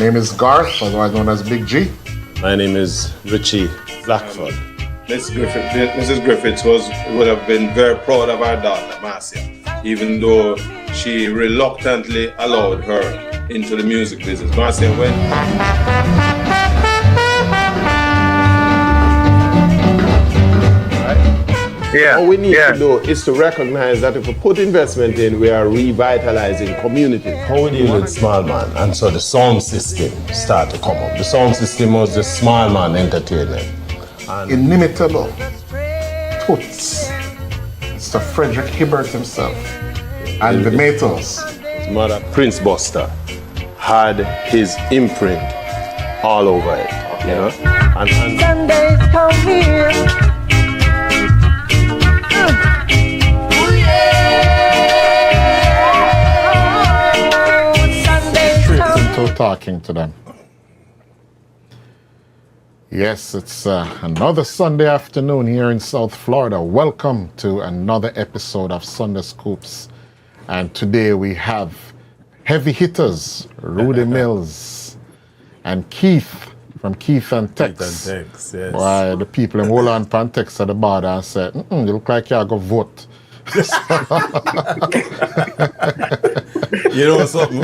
name is Garth, otherwise known as Big G. My name is Richie Blackford. Mrs. Griffiths would have been very proud of her daughter, Marcia, even though she reluctantly allowed her into the music business. Marcia went. Yeah. All we need to do is to recognize that if we put investment in, we are revitalizing communities. How we deal with small man? And so the sound system started to come up. The sound system was the small man entertainment. And Inimitable. Toots. Mr. Frederick Hibbert himself. And the Maytals. His mother, Prince Buster, had his imprint all over it. You know? And Sundays come here. To talking to them. Yes, it's another Sunday afternoon here in South Florida. Welcome to another episode of Sunday Scoops. And today we have heavy hitters, Rudy Mills and Keith from Keith and Tex. Keith and Tex, yes. Why the people in Wolan and Tex at the border and said, you look like you go vote. You know something?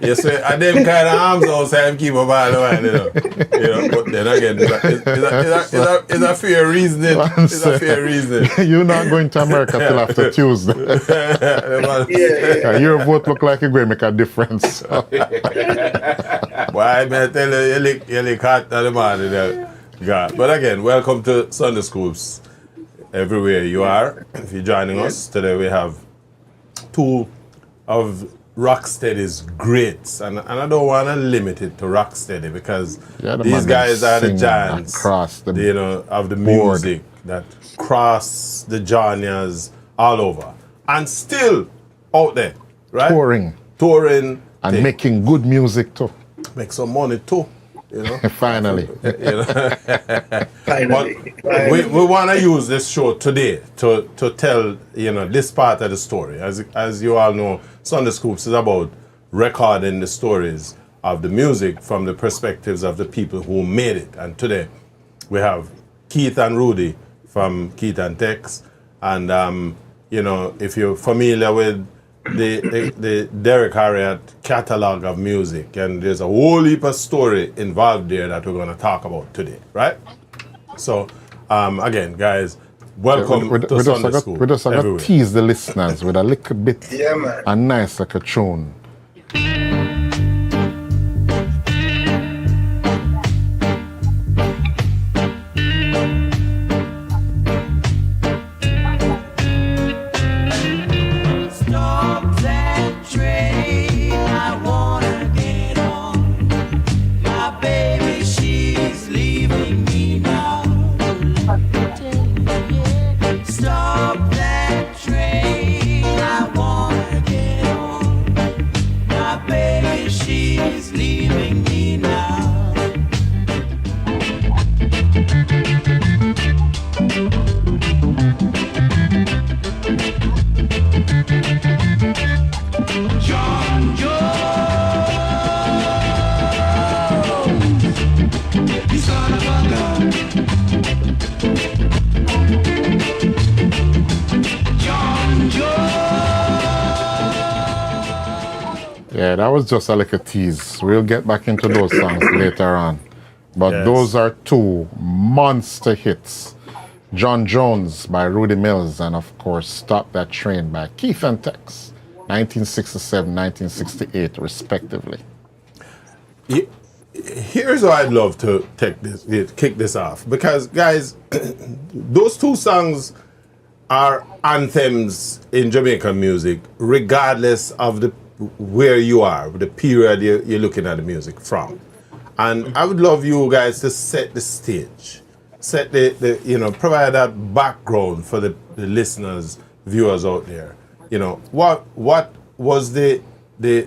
You say, and them kind of arms outside keep up all the while, you know. But then again, it's a fair reasoning. It's a fair reasoning. You're not going to America till after Tuesday. Your vote look like it's going to make a difference. Why, I tell you, you look hot at the morning. God. But again, welcome to Sunday Scoops. Everywhere you are, if you're joining us, today we have two of Rocksteady's greats, and I don't want to limit it to Rocksteady because these guys are the giants, of the music that cross the genres all over, and still out there, right? Touring, and making good music too. Make some money too. Finally. Finally. We want to use this show today to tell this part of the story. As you all know, Sunday Scoops is about recording the stories of the music from the perspectives of the people who made it. And today we have Keith and Rudy from Keith and Tex. And if you're familiar with the Derek Harriott catalog of music, and there's a whole heap of story involved there that we're going to talk about today, right? So, again, guys, welcome to Sunday School. We just got to tease the listeners with a little bit, a nice like a tune. Yeah, that was just a little tease. We'll get back into those songs later on. But those are two monster hits. John Jones by Rudy Mills and, of course, Stop That Train by Keith and Tex, 1967, 1968, respectively. Here's how I'd love to kick this off. Because, guys, those two songs are anthems in Jamaican music, regardless of where you are, the period you're looking at the music from. And I would love you guys to set the stage, provide that background for the listeners, viewers out there. What was the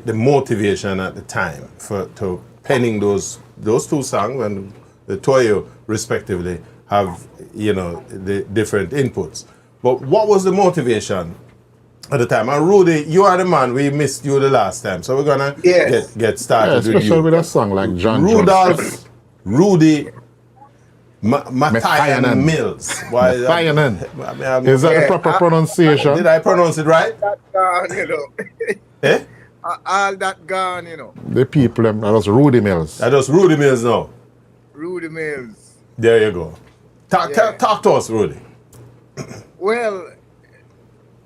motivation at the time to penning those two songs, and the two of you respectively have the different inputs. But what was the motivation at the time. And Rudy, you are the man. We missed you the last time, so we're gonna Yes. get started with especially you. with a song like John Jones. Rudolph, Rudy, Mathianen Mathianen. Mills. Why? Mathianen. Is that the proper pronunciation? Did I pronounce it right? That gone, you know. Eh? All that gone, you know. The people, that was Rudy Mills. That was Rudy Mills now. Rudy Mills. There you go. Talk to us, Rudy. Well,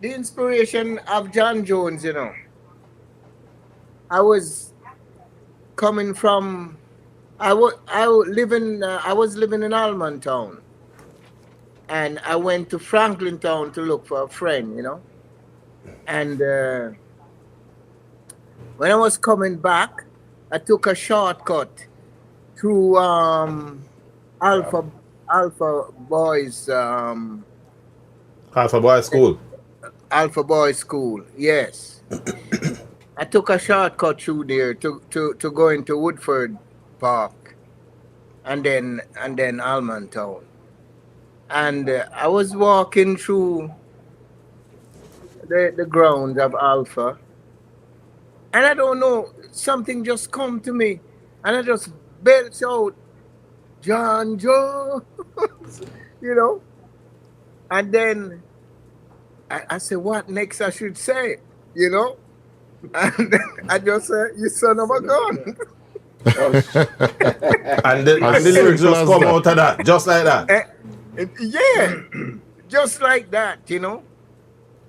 the inspiration of John Jones, you know. I was coming from. I was living in Almontown, and I went to Franklin Town to look for a friend, you know. And when I was coming back, I took a shortcut through Alpha Boys Alpha Boy School. Alpha Boys School. Yes, I took a shortcut through there to go into Woodford Park, and then Almontown, and I was walking through the grounds of Alpha, and I don't know, something just come to me, and I just belched out, John Jones, you know, and then I said, what next I should say, you know, and I just said, you son of a gun. And the lyrics just come out of that, just like that. Yeah, just like that, you know.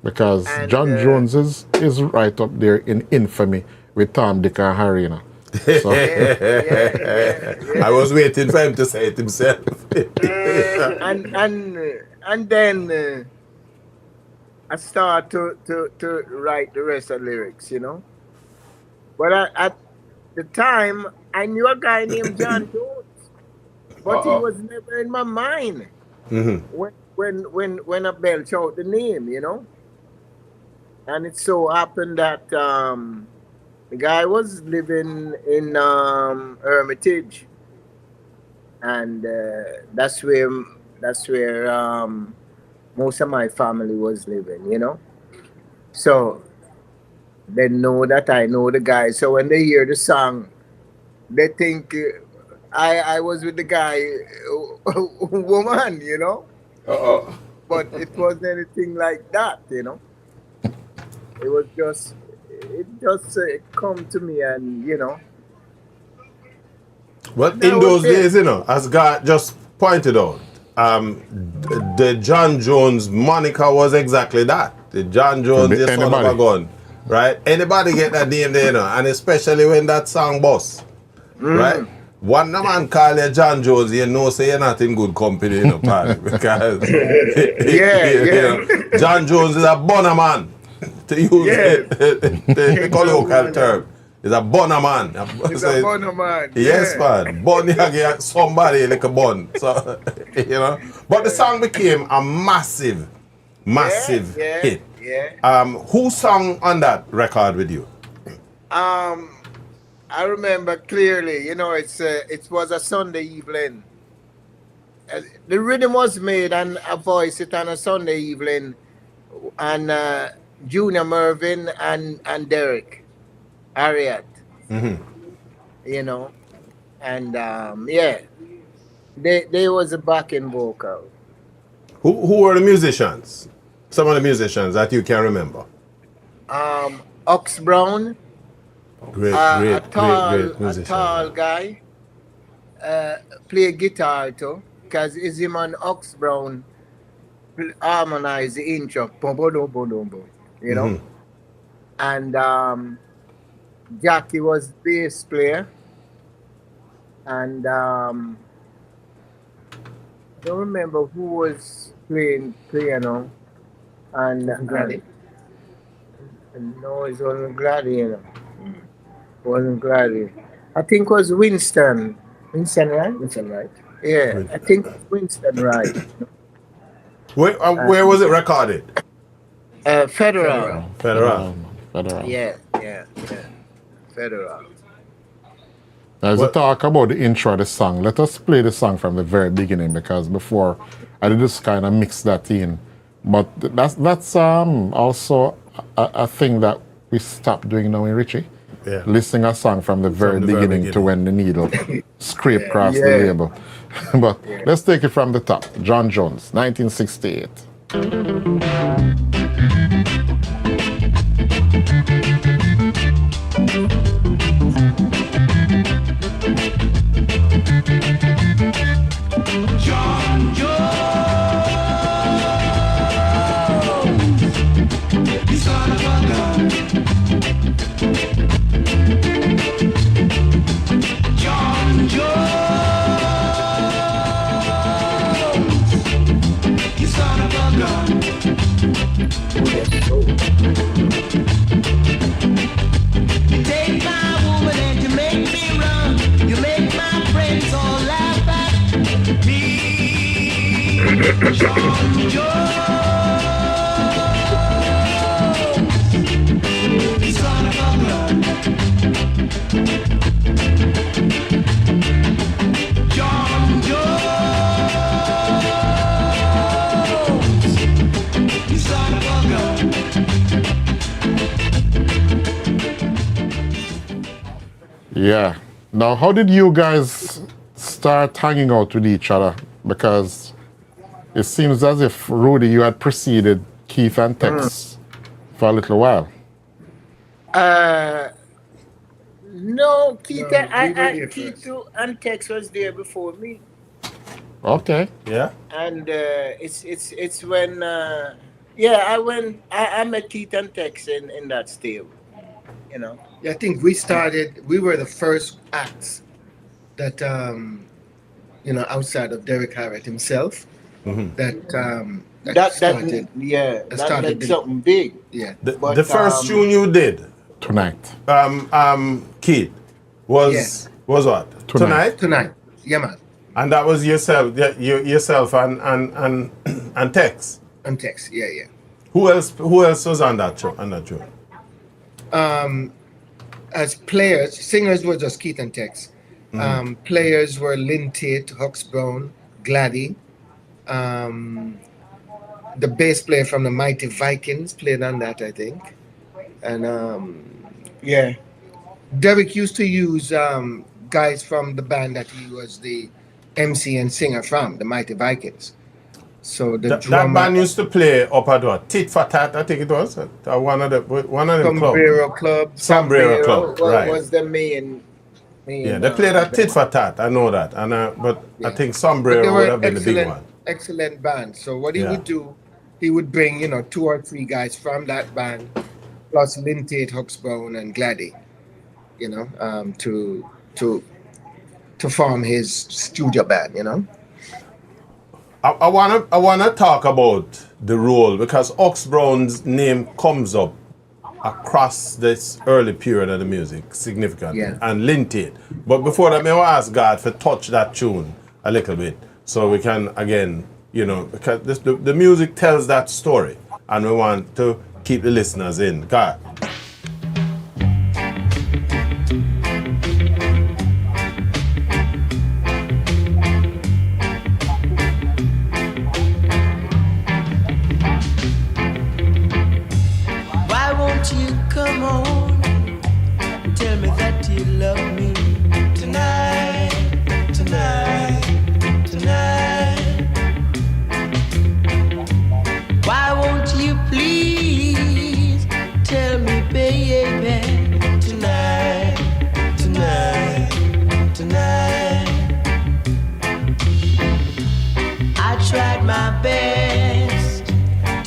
Because And, John Jones is right up there in infamy with Tom, Dick, and Harry. You know. So, I was waiting for him to say it himself. and then I start to write the rest of the lyrics, you know. But at the time, I knew a guy named John Jones, but he was never in my mind when I belch out the name, you know. And it so happened that the guy was living in Hermitage, and that's where most of my family was living, you know. So they know that I know the guy. So when they hear the song, they think I was with the guy, woman, you know. But it wasn't anything like that, you know. It just come to me, and you know. Well, in those days, you know, as Garth just pointed out, the John Jones moniker was exactly that. The John Jones, the son of a gun, right? Anybody get that name there, you know, and especially when that song bust, right? One man call you John Jones, you know, say you're not in good company, you know, pal, because you know, John Jones is a bonner man, to use the colloquial term. He's a bonner man. He's a bonner man. Yes, man. Bun you somebody like a bun. So, you know. But the song became a massive hit. Yeah. Who sang on that record with you? I remember clearly, you know, it was a Sunday evening. The rhythm was made and I voiced it on a Sunday evening, and Junior Mervyn and Derek Harriet, you know, and they was a backing vocal. Who were the musicians? Some of the musicians that you can remember. Ox Brown, Great musician. a tall guy, play guitar too, because it's him and Ox Brown harmonize the intro, boom, boom, boom, boom, boom, boom, you know, and Jackie was bass player, and I don't remember who was playing piano, and no, it wasn't Gladys, you know. It wasn't Gladys. I think it was Winston. Winston, right? Winston, right? Yeah, I think it's Winston, right? Where was it recorded? Federal. Federal. Yeah. Federal. As we talk about the intro of the song, let us play the song from the very beginning, because before I did just kind of mix that in. But that's also a thing that we stopped doing now in Richie. Yeah. Listening a song from the very beginning to when the needle scrape across the label. But let's take it from the top. John Jones, 1968. John Jones, you son of a gun. John Jones, you son of a gun. You take my woman and you make me run. You make my friends all laugh at me. John Jones, you son of a gun. John Jones, you son of a gun. Yeah. Now, how did you guys start hanging out with each other? Because it seems as if, Rudy, you had preceded Keith and Tex for a little while. No, Keith, Keith and Tex was there before me, Okay. Yeah. and it's when I met Keith and Tex in that stable, you know. Yeah, I think we were the first acts that, outside of Derek Harrett himself, that started. That's something big. Yeah. The first tune you did, Tonight. Keith, was what? Tonight. Tonight. Yeah, man. And that was yourself, yourself and Tex. And Tex. Yeah, yeah. Who else was on that show? As players, singers were just Keith and Tex. Players were Lynn Tate, Hux Brown, Gladdy. The bass player from the Mighty Vikings played on that, I think. And Derek used to use guys from the band that he was the MC and singer from, the Mighty Vikings. So the drummer, that band used to play up at what? Tit for Tat, I think it was. One of them clubs. Sombrero Club, right? Was the main yeah, they played at Tit for Tat. I know that, and I think Sombrero would have been the big one. Excellent band. So what he would do, he would bring 2 or 3 guys from that band, plus Lynn Tate, Hux Brown, and Gladdy, to form his studio band. I wanna talk about the role because Hux Brown's name comes up across this early period of the music significantly, and Lynn Tate. But before that, may I ask God to touch that tune a little bit so we can again, because the music tells that story, and we want to keep the listeners in. God.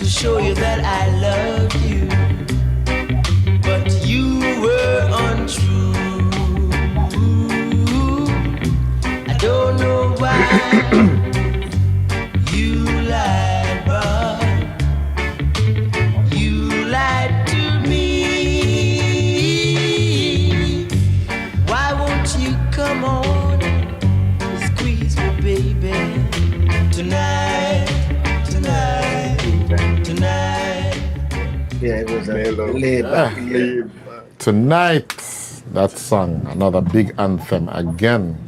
Show you that I love you, but you were untrue. I don't know why you lied, but you lied to me. Why won't you come on and squeeze me, baby, tonight? Yeah, it was laid back. Tonight, that song, another big anthem again.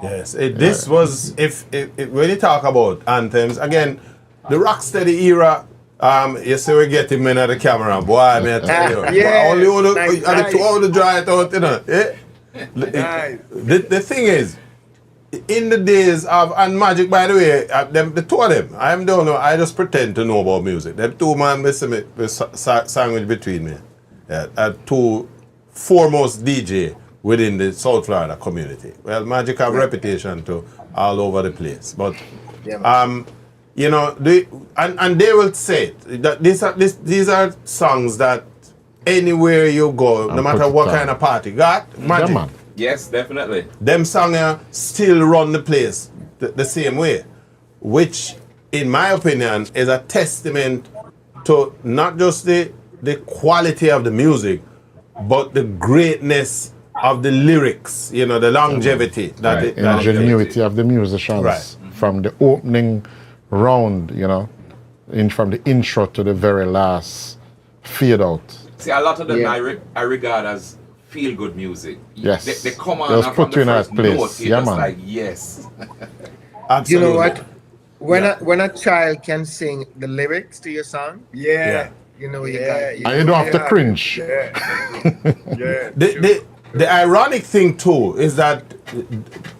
Yes, this was, if when you talk about anthems, again, the Rocksteady era You see, we get him in at the camera, boy. Me I tell you, Yeah, only want nice, to, nice. all the dry it out, you know. Eh? Nice. The thing is, in the days of and Magic, by the way, the two of them, I don't know. I just pretend to know about music. Them two man, with sandwich between me. Yeah, two foremost DJ within the South Florida community. Well, Magic have reputation to all over the place, but you know, and they will say it, that these are songs that anywhere you go, no matter what kind of party, Garth, Magic. Yeah, man. Yes, definitely. Them songs still run the place the same way, which, in my opinion, is a testament to not just the quality of the music, but the greatness of the lyrics. You know, the longevity that Right. that Ingenuity of the musicians Right. from the opening round, you know, from the intro to the very last fade out. See, a lot of them Yeah. I regard as feel-good music. Yes. They come on They'll and put from you in the that first place. note, you're Yeah, just man. like, yes. You absolutely. know what? When a child can sing the lyrics to your song, Yeah. you know you Yeah, got it. yeah. And you don't have to cringe. Yeah. The ironic thing too is that,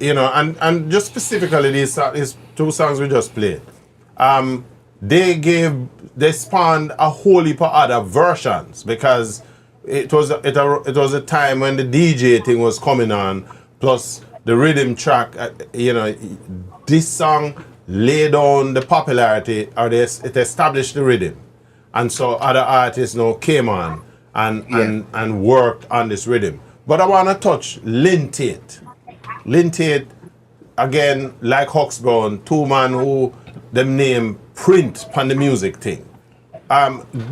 you know, and just specifically these two songs we just played, they spawned a whole heap of other versions, because it was a time when the DJ thing was coming on, plus the rhythm track. You know, this song laid down the popularity, or it established the rhythm, and so other artists now came on and worked on this rhythm. But I want to touch Lynn Tate. Lynn Tate, again, like Hux Brown, two man who them name print on the music thing.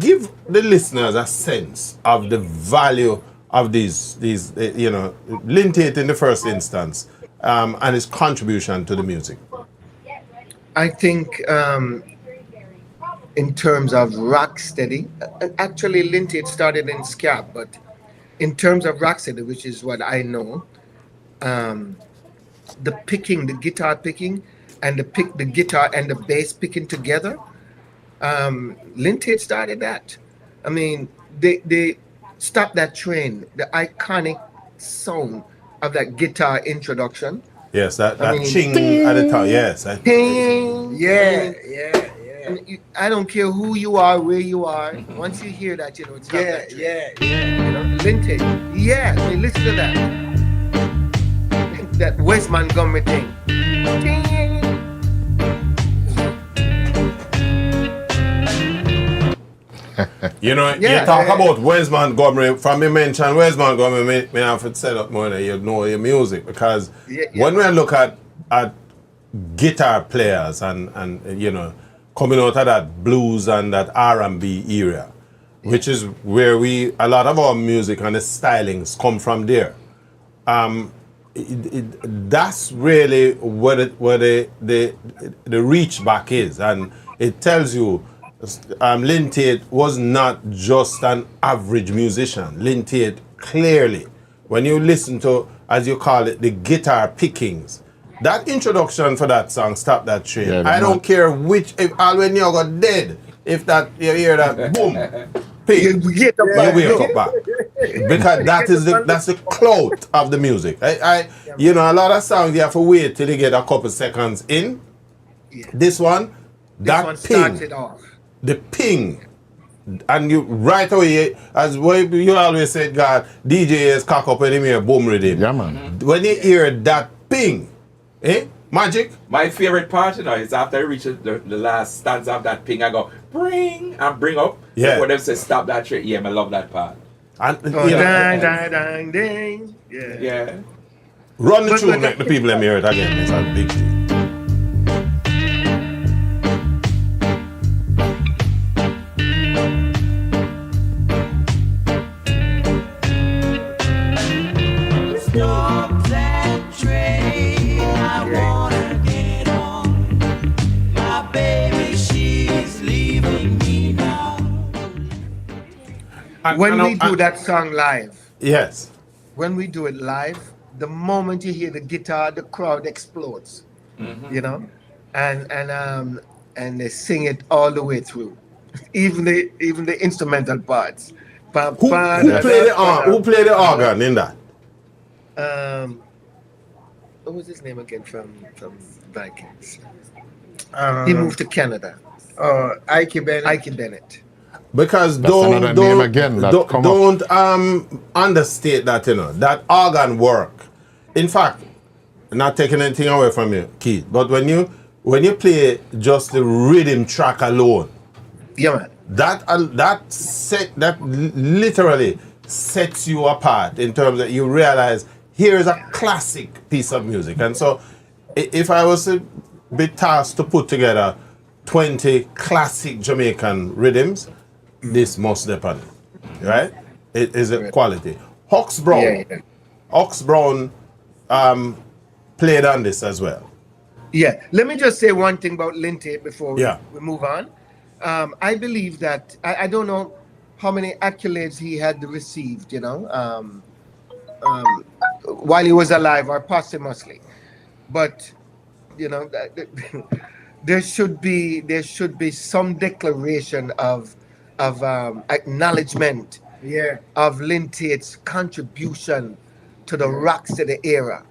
Give the listeners a sense of the value of these you know, Lynn Tate in the first instance, and his contribution to the music. I think in terms of rocksteady, actually Linted started in ska, but in terms of rocksteady, which is what I know, the guitar picking, and the guitar and the bass picking together, Linted started that. I mean, they stopped that train, the iconic sound of that guitar introduction. Yes, that mean, ching at the top. Yes, Ping, Yeah. ping. Yeah. And I don't care who you are, where you are. Once you hear that, you know it's not Yeah. that train. Yeah. You know, Linted. Yeah, I mean, listen to that. That West Montgomery thing. you know, Yeah, you talk yeah. about Wes Montgomery. From me mention Wes Montgomery, me have to set up more than you know your music, because Yeah. when we look at guitar players and you know, coming out of that blues and that R&B era, which is where a lot of our music and the stylings come from there. That's really where the reach back is, and it tells you Lynn Tate was not just an average musician. Lynn Tate, clearly, when you listen to, as you call it, the guitar pickings, that introduction for that song, Stop That Train, Yeah, I don't care which, if Alwyn you got dead, if that you hear that boom, pick, You get up you back. wake up back, because that's the clout of the music. You know, a lot of songs you have to wait till you get a couple seconds in. Yeah. This one, This that one ping, starts it off. the ping, and you right away, as what you always said, God, DJ is cock up and hear boom rhythm. Yeah, man. When you hear that ping, Magic. My favorite part, you know, is after I reach the last stanza of that ping, I go, bring up. Yeah. When them say stop that train, yeah, I love that part. And Oh, you know, dang, dang, dang, dang. Yeah. Yeah. run the But- tune, but- make the people let me hear it again. It's a big thing. Stop that train, I wanna get on. My baby, she's leaving me now. When we do that song live, Yes. when we do it live, the moment you hear the guitar, the crowd explodes. You know, and they sing it all the way through. even the instrumental parts. Who played the organ in that? What was his name again from Vikings? Um, He moved to Canada. Ike Bennett. Ike Bennett. Because That's another name again that come up. don't understate that, you know. That organ work. In fact, not taking anything away from you, Keith, but when you play just the rhythm track alone, Yeah, man. that literally sets you apart in terms that you realize here is a classic piece of music. And so if I was to be tasked to put together 20 classic Jamaican rhythms, this must depend, right? It is a quality. Hawks Brown, Yeah. Hawks Brown played on this as well. Yeah. Let me just say one thing about Linty before Yeah. we move on. I believe that I don't know how many accolades he had received, you know, while he was alive or posthumously, but you know, there should be some declaration of acknowledgement of Lintate's contribution to the Rocksteady era,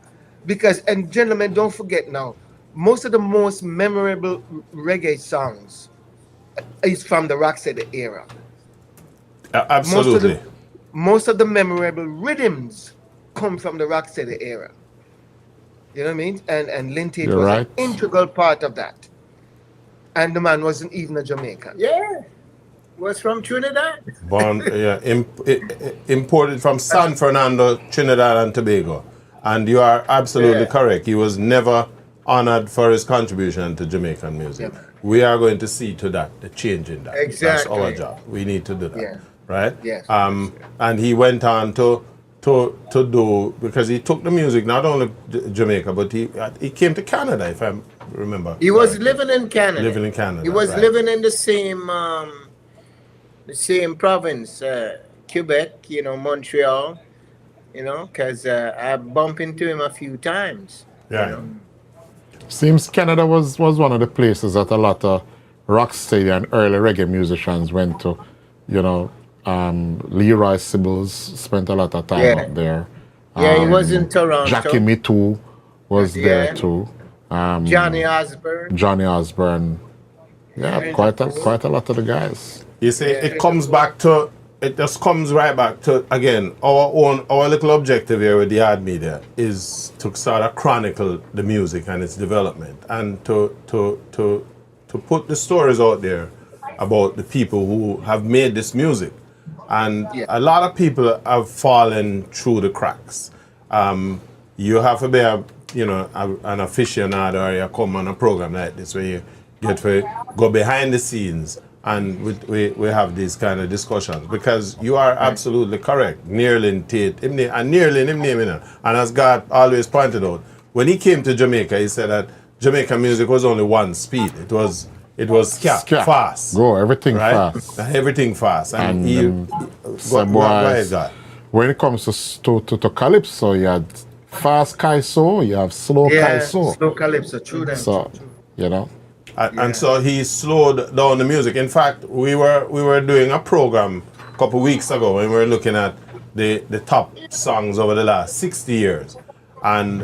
because, and gentlemen, don't forget now, most of the most memorable reggae songs is from the Rocksteady era. Absolutely. Most of the memorable rhythms come from the Rocksteady era. You know what I mean? And Lintate You're was right. an integral part of that. And the man wasn't even a Jamaican. Yeah. Was from Trinidad. Born, imported from San Fernando, Trinidad and Tobago. And you are absolutely correct. He was never honored for his contribution to Jamaican music. Yeah. We are going to see to that, the change in that. Exactly. That's our job. We need to do that. Yeah. Right? Yes. And he went on to do, because he took the music not only Jamaica, but he came to Canada, if I remember. He was correctly. living in Canada. Living in Canada. He was right. living in the same province, Quebec, you know, Montreal, you know, because I bumped into him a few times. Yeah. You know? Seems Canada was one of the places that a lot of rocksteady and early reggae musicians went to. You know, Leroy Sibbles spent a lot of time up there. Yeah, he was in Toronto. Jackie Me Too was there Yeah. too. Johnny Osborne. Johnny Osborne. Yeah, quite a lot of the guys. You see, it just comes right back to, again, our little objective here with the Yard Media is to sort of chronicle the music and its development, and to put the stories out there about the people who have made this music. And a lot of people have fallen through the cracks. You have to be an aficionado, or you come on a program like this where you get to go behind the scenes, and we have these kind of discussions, because you are absolutely correct. Nearlin Tate, and Nearlin him name, and as Garth always pointed out, when he came to Jamaica, he said that Jamaican music was only one speed. It was scat, fast. Go, everything right? fast. Everything fast. And Some go boys, ahead, God. when it comes to calypso, you had fast Kaiso, you have slow Kaiso. Slow calypso, true that. So, you know. And so he slowed down the music. In fact, we were doing a program a couple weeks ago, and we were looking at the top songs over the last 60 years. And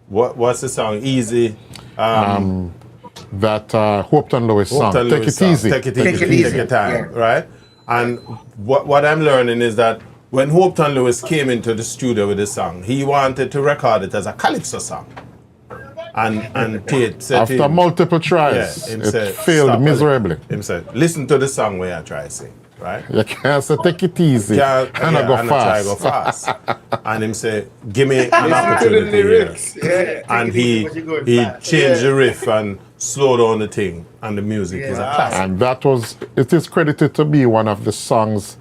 what's the song? Easy. That Hopeton Lewis song, Hopeton Take Lewis It song, Easy. Take it easy. Take your time, right? And what I'm learning is that when Hopeton Lewis came into the studio with this song, he wanted to record it as a calypso song. And Tate said After multiple tries, him it said, failed "Stop it." miserably. Him said, listen to the song where I try to sing, right? You can't say take it easy and I go fast. And him say, give me an opportunity here. And he changed the riff and slowed down the thing, and the music is a classic. And it is credited to be one of the songs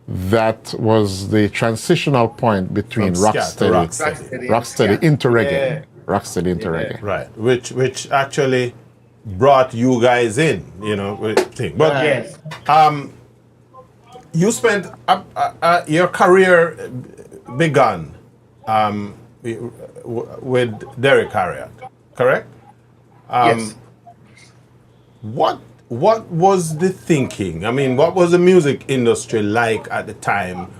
that was the transitional point between From scat to rocksteady into reggae. Rocksteady into reggae. Right, which actually brought you guys in, you know, thing. But you spent your career begun with Derek Harriott, correct? Yes. What what was the thinking? I mean, what was the music industry like at the time,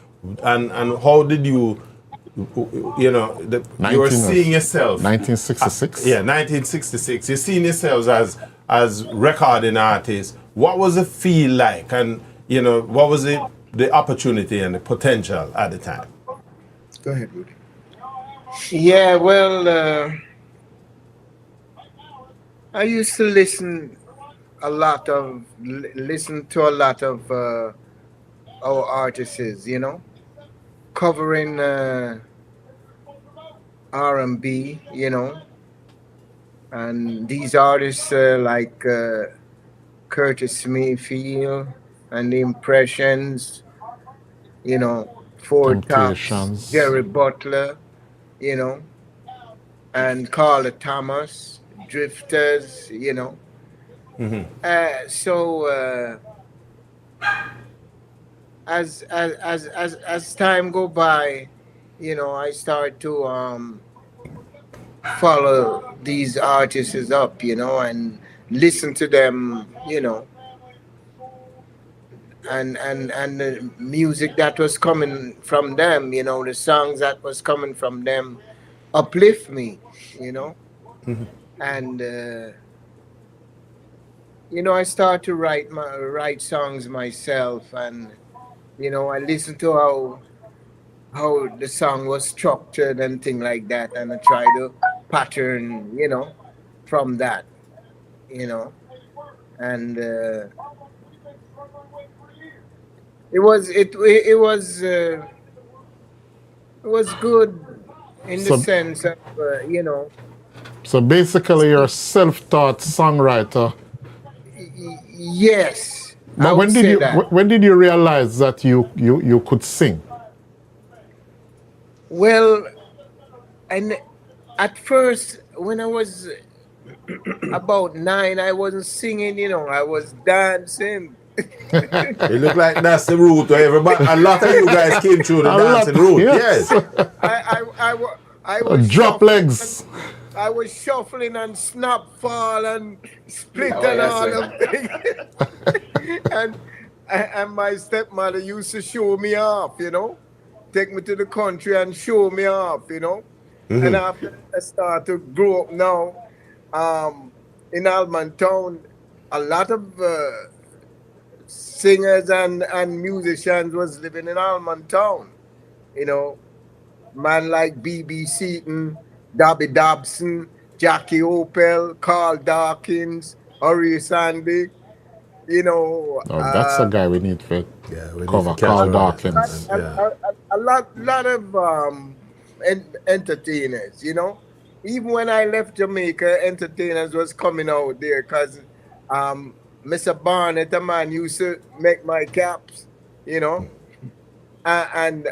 and how did you know, you were seeing yourself 1966. Yeah, 1966. You're seeing yourselves as recording artists. What was the feel like, and you know, what was the opportunity and the potential at the time? Go ahead, Rudy. Yeah, well, I used to listen to a lot of our artists, you know, covering R&B, you know, and these artists like Curtis Mayfield and the Impressions, you know, Four Tops, Temptations. Jerry Butler, you know, and Carla Thomas, Drifters, you know. So as time go by, you know, I start to follow these artists up, you know, and listen to them, you know, and the music that was coming from them, you know, the songs that was coming from them uplift me, you know. And you know, I start to write songs myself, and you know, I listen to how the song was structured and things like that, and I try to pattern, you know, from that, you know, and it was good in the sense of you know. So basically, you're a self-taught songwriter. Yes. But when did you realize that you could sing? Well, and at first, when I was about 9, I wasn't singing, you know, I was dancing. It looked like that's the route to everybody. A lot of you guys came through the dancing route. Yes. I was drop legs. I was shuffling and snap fall and split and all of things. and my stepmother used to show me off, you know, take me to the country and show me off, you know. And after I started to grow up now, in Almond Town, a lot of singers and musicians was living in Almond Town, you know. Man like B.B. Seaton, Dobby Dobson, Jackie Opel, Carl Dawkins, Horace Sandy, you know. Oh, that's a guy we need to cover, Carl Dawkins. A lot of entertainers, you know. Even when I left Jamaica, entertainers was coming out there because Mr. Barnett, a man, used to make my caps, you know. And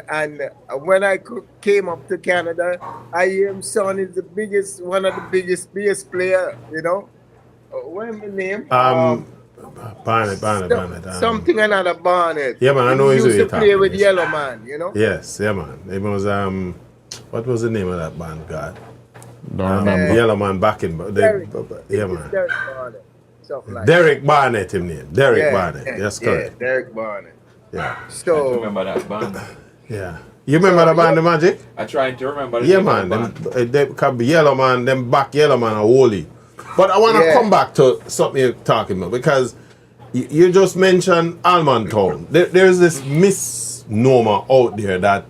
when I came up to Canada, I hear him son is one of the biggest bass player, you know. What's the name? Barnett. Something another Barnett. Yeah, man, I know he's used to play with Yellow Man, you know. Yes, yeah, man. It was what was the name of that band, God? Don't remember. Yellow Man back in, yeah, man. Derek Barnett, something like Derek Barnett, him name. Derek Barnett. That's correct. Yeah, Derek Barnett. Yeah. So I remember that band. Yeah. You remember the band, The Magic? I trying to remember the Yeah, name man. of the band. They can be Yellow Man, them back Yellow Man are holy. But I want to come back to something you're talking about, because you just mentioned Almond Town. There's this misnomer out there that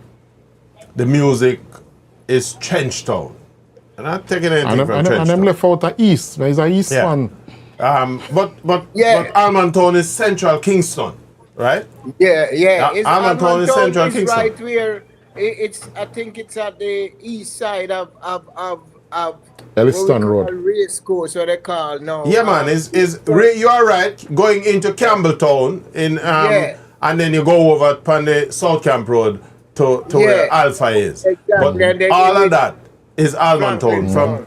the music is Trench Town. And I'm taking anything from Trench Town. And them left out the East. There's a East one. But Almond Town is Central Kingston, right? Yeah. Almond Town is Central Kingston. Right where I think it's at the east side of Elliston Road. Race course, what they call now. Yeah, man. You are right. Going into Campbelltown and then you go over on the South Camp Road to where Alpha is. Exactly. But all of that is Almond Town.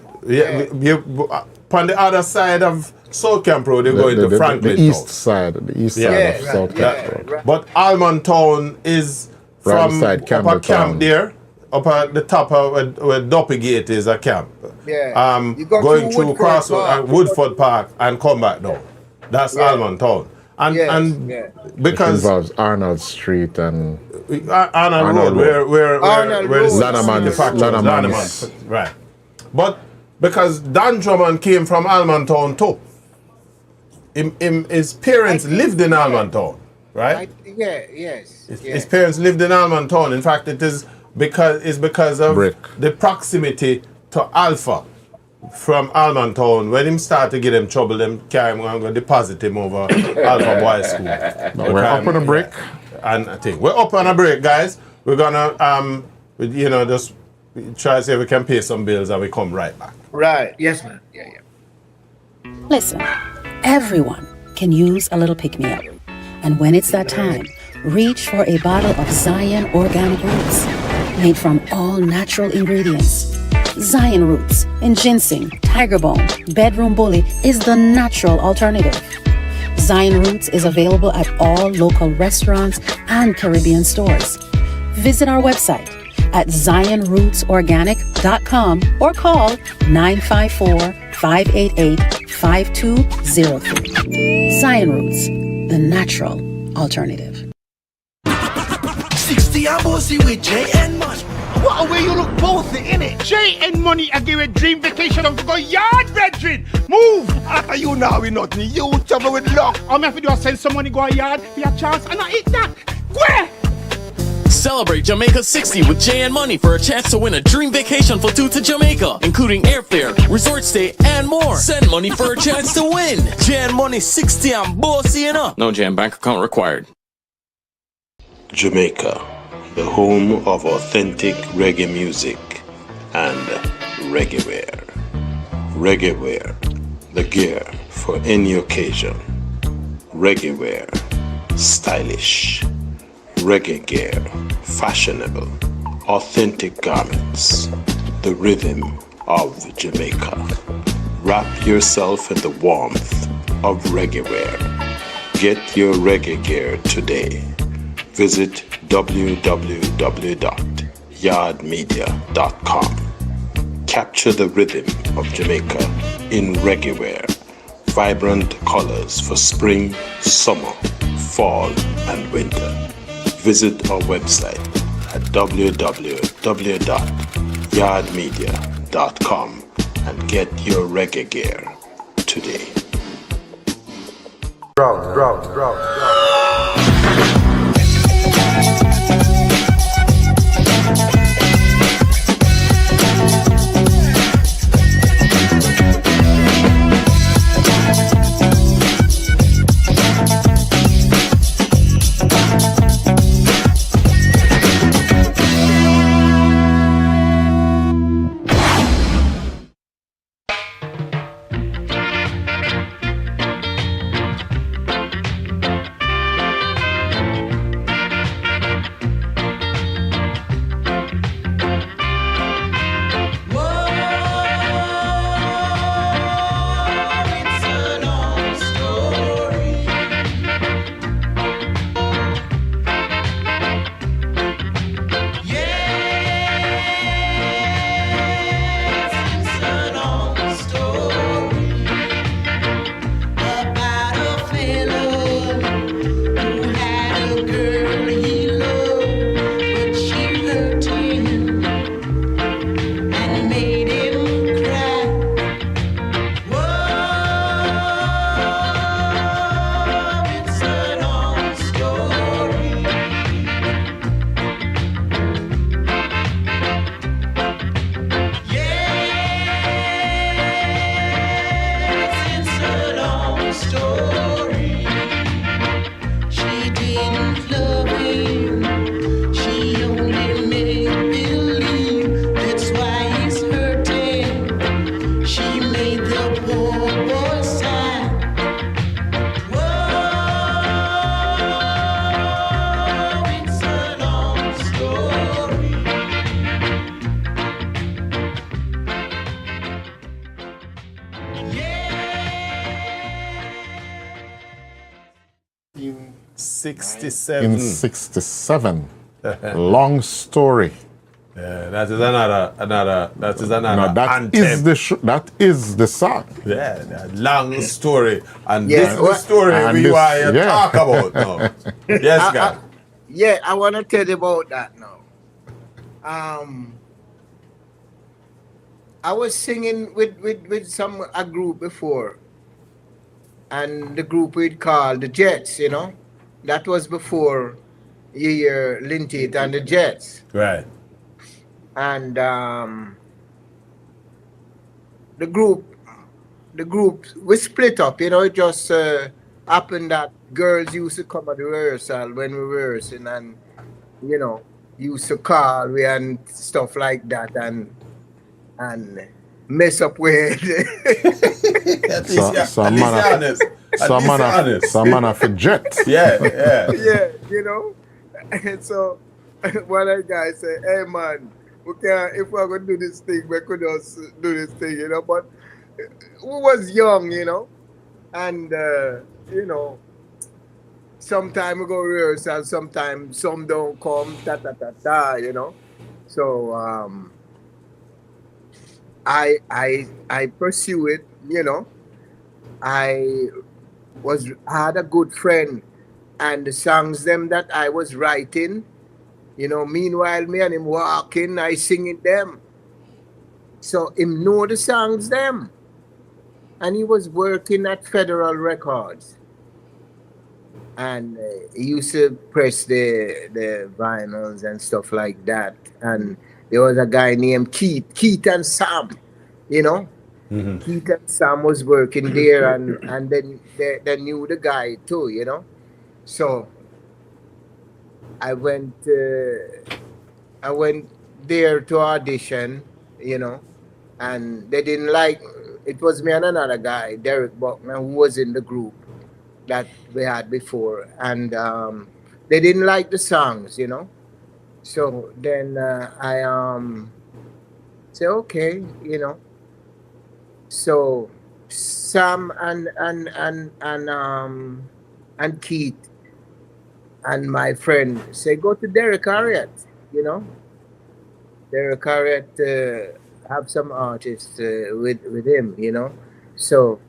On the other side of South Camp Road, you go into Franklin. The east side of South Camp Road. But Almond Town is from upper camp there, up at the top of where Duppy Gate is a camp. Yeah. Going through Woodford Park and come back down. That's Yeah. Almond Town. And Yes, and yeah. It because involves Arnold Street and Arnold Road, where Arnold the Road. Lannaman- manufacturers, Lannaman's. right? But because Dan Drummond came from Almond Town too. His parents lived in Almond Town, right? Yes. His parents lived in Almond Town. In fact, it's because of Brick. the proximity to Alpha from Almond Town. When him start to get him trouble, them carry him and go deposit him over Alpha Boys School. we're up on a break. And I think we're up on a break, guys. We're gonna just try to see if we can pay some bills and we come right back. Right. Yes, man. Yeah. Listen, everyone can use a little pick-me-up. And when it's that time, reach for a bottle of Zion Organic Roots, made from all natural ingredients. Zion Roots and ginseng, tiger bone, bedroom bully is the natural alternative. Zion Roots is available at all local restaurants and Caribbean stores. Visit our website at zionrootsorganic.com or call 954-588-5203. Zion Roots, the natural alternative. 60 and bossy with J and Money. What a way you look both in it. Jay and Money, I give a dream vacation of go yard, brethren. Move. After you now we nothing. You travel with luck. I'm have to do is send some money go a yard for a chance and I eat that. Where? Celebrate Jamaica 60 with Jay and Money for a chance to win a dream vacation for two to Jamaica, including airfare, resort stay, and more. Send money for a chance to win. Jay and Money 60 and bossy enough. No Jay and bank account required. Jamaica, the home of authentic reggae music and reggae wear. Reggae wear, the gear for any occasion. Reggae wear, stylish. Reggae gear, fashionable. Authentic garments, the rhythm of Jamaica. Wrap yourself in the warmth of reggae wear. Get your reggae gear today. Visit www.yardmedia.com. Capture the rhythm of Jamaica in reggae wear. Vibrant colors for spring, summer, fall, and winter. Visit our website at www.yardmedia.com and get your reggae gear today. '67. In 67. Long story. Yeah, that is another No, that anthem. that is the song. Yeah, that long story. And Yeah, this is the well- story And we this- want to yeah. talk about now. Yes, guys. Yeah, I want to tell you about that now. I was singing with a group before, and the group we'd call the Jets. You know, that was before you hear Lintit and the Jets. Right. And the group we split up. You know, it just happened that girls used to come at the rehearsal when we were rehearsing, and you know, used to call we and stuff like that, and mess up with. Some man have a jet. Yeah. Yeah, you know. And so one of the guys said, "Hey man, we can't, if we're gonna do this thing, we could just do this thing, you know." But we was young, you know, and you know, sometimes we go rehearsal, sometimes some don't come, you know. So I pursue it, you know. I had a good friend, and the songs them that I was writing, you know, meanwhile me and him walking, I singing them. So him know the songs them. And he was working at Federal Records. And he used to press the vinyls and stuff like that. And there was a guy named Keith and Sam, you know. Mm-hmm. Keith and Sam was working there, and then they knew the guy too, you know. So I went there to audition, you know, and they didn't like. It was me and another guy, Derek Buckner, who was in the group that we had before, and they didn't like the songs, you know. So then I said, okay, you know. So Sam and Keith and my friend say, go to Derek Harriet, you know. Derek Harriet have some artists with him, you know. So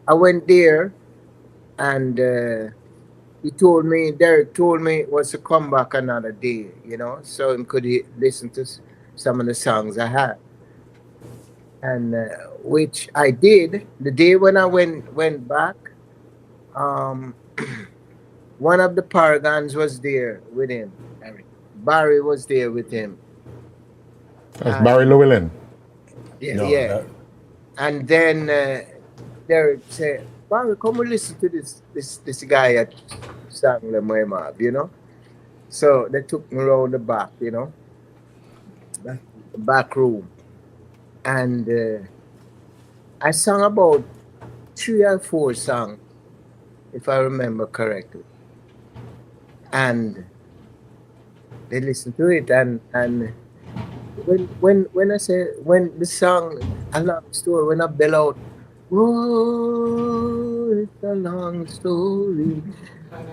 I went there, and Derek told me was to come back another day, you know, so him could listen to some of the songs I had. And which I did. The day when I went back, one of the Paragons was there with him. Barry was there with him. That's Barry Llewellyn. Yeah, No, yeah. that- And then Derek said, Barry, come and listen to this guy at sang Lemoymob, you know. So they took me around the back, you know, the back room. And I sang about 3 or 4 songs, if I remember correctly. And they listened to it, and when I say, when the song A Long Story, when I bell out, oh, it's a long story.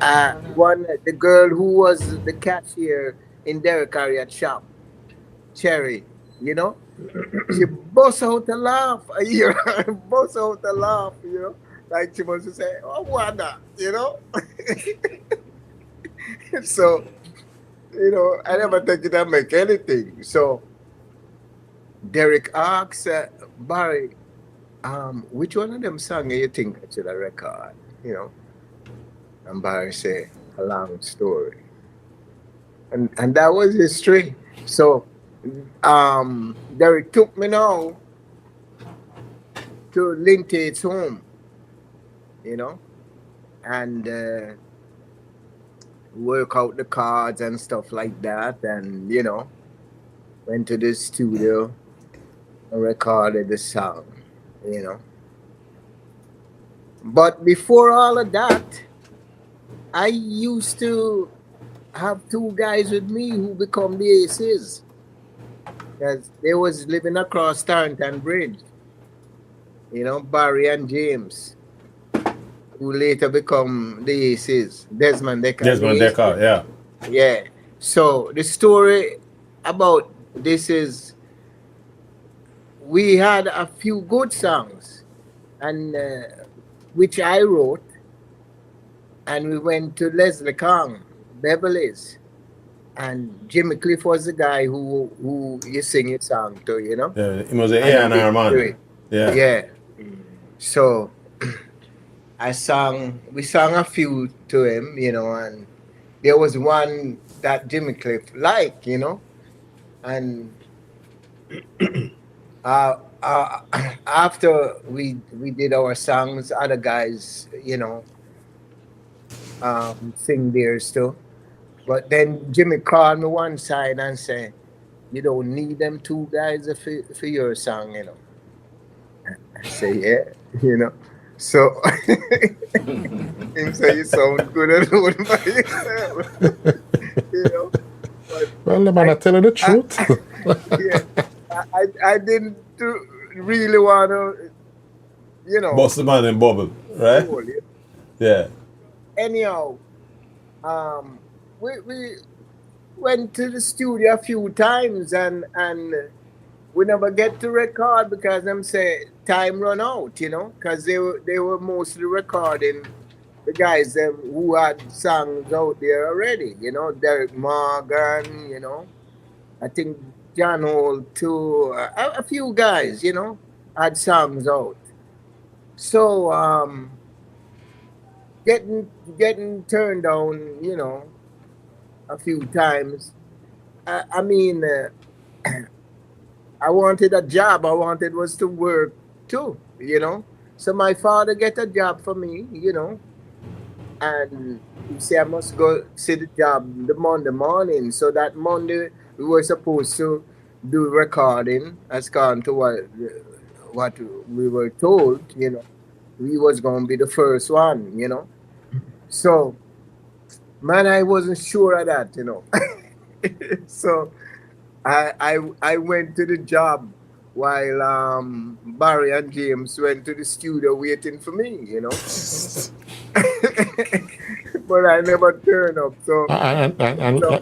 The girl who was the cashier in Derek Harriet shop, Cherry, you know, she bust out a laugh. I hear her bust out a laugh, you know, like she must say, "Oh, what that?" You know. So, you know, I never think it make anything. So Derek asks Barry, which one of them songs you think I should record? You know, and Barry say, A Long Story. And that was history. So Derek took me now to Lintate's home, you know, and work out the cards and stuff like that, and you know, went to the studio and recorded the song, you know. But before all of that, I used to have 2 guys with me who become the Aces, because they was living across Tarrantine Bridge, you know, Barry and James, who later become the Aces. Desmond Decker, yeah. yeah. So the story about this is, we had a few good songs, and which I wrote, and we went to Leslie Kong, Beverly's, and Jimmy Cliff was the guy who you sing your song to, you know. Yeah, he was an A&R man. Yeah. Yeah. So we sang a few to him, you know, and there was one that Jimmy Cliff liked, you know, and after we did our songs, other guys, you know, sing theirs too. But then Jimmy called me one side and said, "You don't need them two guys for your song, you know." I say, "Yeah, you know." So him say, "You sound good alone by yourself," you know. But well, the man, I tell you the truth. I didn't really want to, you know. Bust the man and bubble, right? Yeah. Anyhow, we went to the studio a few times and we never get to record because them say time run out, you know, because they were mostly recording the guys who had songs out there already, you know, Derek Morgan, you know, I think John Holt too, a few guys, you know, had songs out. So getting turned down, you know, a few times. I mean, I wanted a job. I wanted was to work too, you know. So my father get a job for me, you know, and he said I must go see the job the Monday morning. So that Monday we were supposed to do recording as gone to what we were told, you know. We was going to be the first one, you know. So, man, I wasn't sure of that, you know. So, I went to the job while Barry and James went to the studio waiting for me, you know. But I never turned up. So,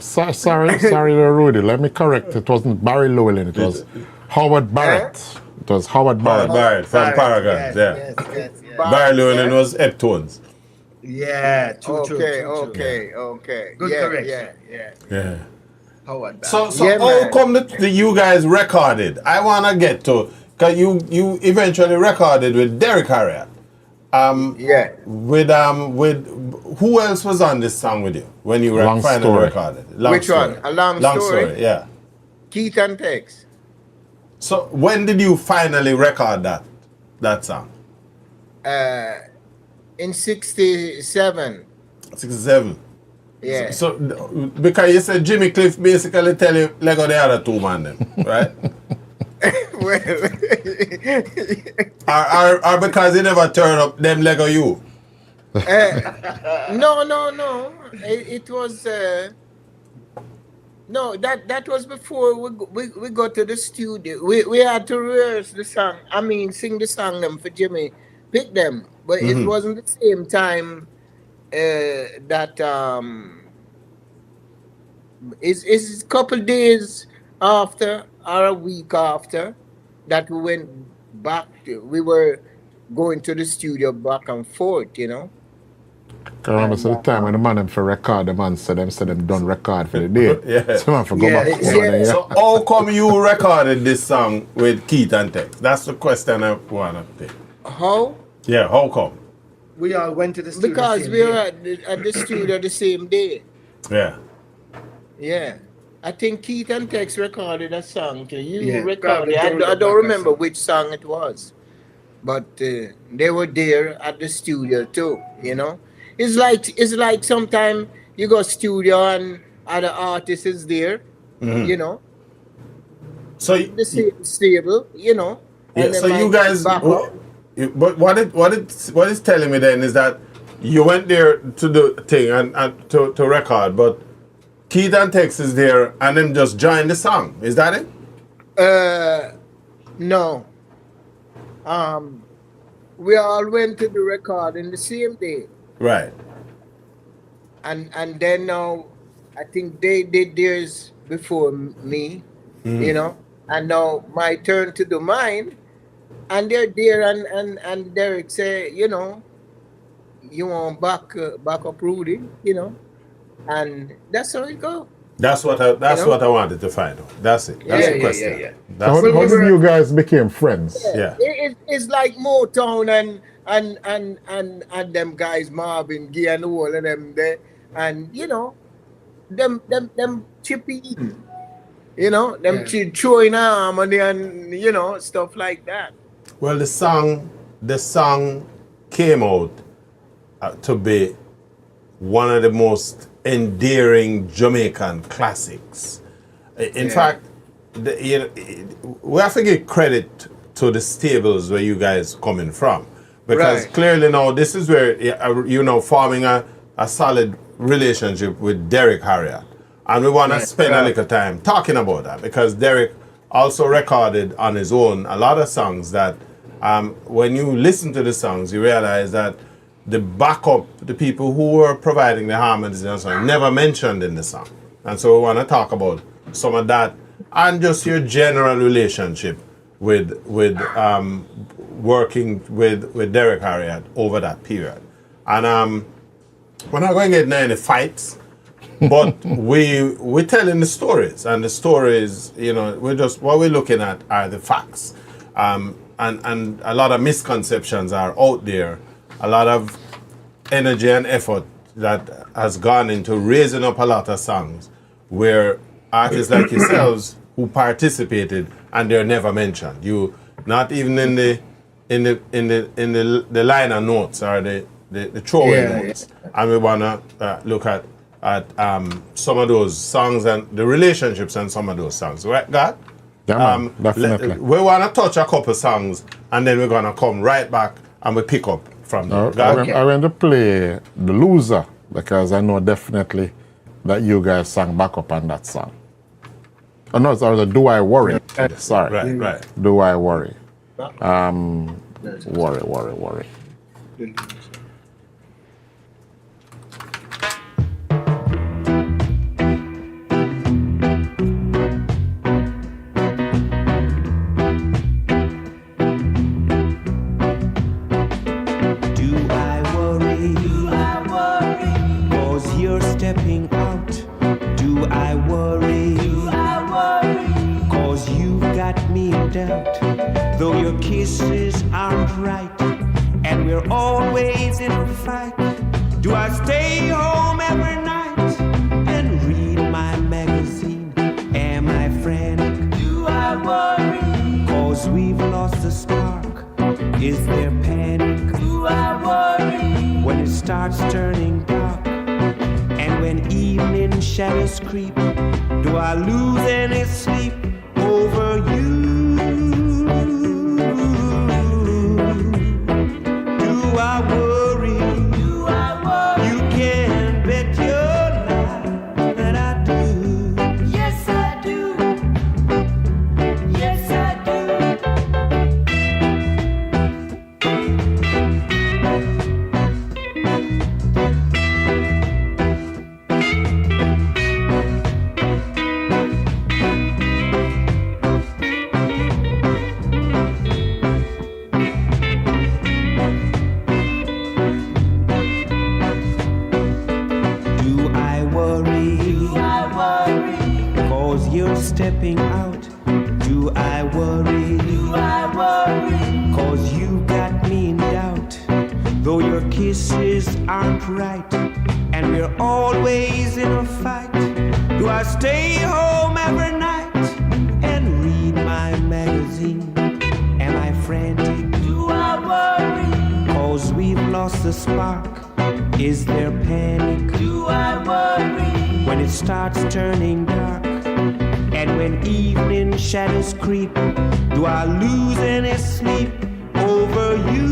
sorry, Rudy. Let me correct. It wasn't Barry Llewellyn. It was Howard Barrett. It was Howard Barrett. Howard Barrett from Paragon. Yes. Barry Llewellyn was Eptones. Yeah. True. Good correction. Yeah. Howard Barrett. So how come that you guys recorded? I wanna get to, cause you eventually recorded with Derek Harriott. With who else was on this song with you when you finally recorded? Which one? A long story. Yeah. Keith and Tex. So when did you finally record that song? In 67. 67. Yeah. So because you said Jimmy Cliff basically tell you Lego the other two man then, right? Well, or because he never turn up them Lego you? No. It was no. That was before we got to the studio. We had to rehearse the song. I mean, sing the song them for Jimmy, pick them. But it wasn't the same time that it's a couple days after or a week after that we went back. We were going to the studio back and forth, you know. I remember the time when the man them for record, the man said them done record for the day. Yeah. So man for go back over there. So how come you recorded this song with Keith and Tex? That's the question I want to take. How? Yeah, how come? We all went to the studio. Because we were at the studio the same day. Yeah. Yeah. I think Keith and Tex recorded a song. You recorded. probably I don't remember which song it was. But they were there at the studio too, you know. It's like sometimes you go studio and other artist is there, you know. So the same stable, you know. Yeah, so you guys but what it's telling me then is that you went there to do thing and to record, but Keith and Tex is there and then just join the song. Is that it? No. We all went to the recording the same day. Right. And then now I think they did theirs before me. you know. And now my turn to do mine, and they're there, and Derek say, you know, you want back up Rudy, you know, and that's how it go. That's what I wanted to find out. That's it. That's the question. Yeah. How did you guys became friends? Yeah. It's like Motown and them guys, Marvin Gaye and all of them there, and you know, them chippy, you know, them throwing harmony and you know stuff like that. Well, the song came out to be one of the most endearing Jamaican classics. In fact, we have to give credit to the stables where you guys coming from, because clearly now this is where you know forming a solid relationship with Derek Harriott, and we want to spend a little time talking about that, because Derek also recorded on his own a lot of songs that when you listen to the songs you realize that the backup, the people who were providing the harmonies and so on, never mentioned in the song. And so we want to talk about some of that and just your general relationship with working with Derek Harriott over that period. And we're not going to get into any fights, but we're telling the stories, and the stories, you know, what we're looking at are the facts. And a lot of misconceptions are out there. A lot of energy and effort that has gone into raising up a lot of songs where artists like yourselves who participated and they're never mentioned. You not even in the liner notes or the throwaway notes. And we wanna look at some of those songs and the relationships and some of those songs. Right, Garth? Yeah, definitely. We wanna touch a couple songs and then we're gonna come right back and we pick up from there. I went to play The Loser because I know definitely that you guys sang back up on that song. Oh no, it's the Do I Worry. Sorry. Right. Do I Worry. Worry. Though your kisses aren't right, and we're always in a fight, do I stay home every night and read my magazine? Am I frantic? Do I worry? Cause we've lost the spark. Is there panic? Do I worry? When it starts turning dark, and when evening shadows creep, do I lose any sleep over you? Stepping out, do I worry? Do I worry? Cause you got me in doubt. Though your kisses aren't right, and we're always in a fight, do I stay home every night and read my magazine? Am I frantic? Do I worry? Cause we've lost the spark. Is there panic? Do I worry? When it starts turning dark, and when evening shadows creep, do I lose any sleep over you?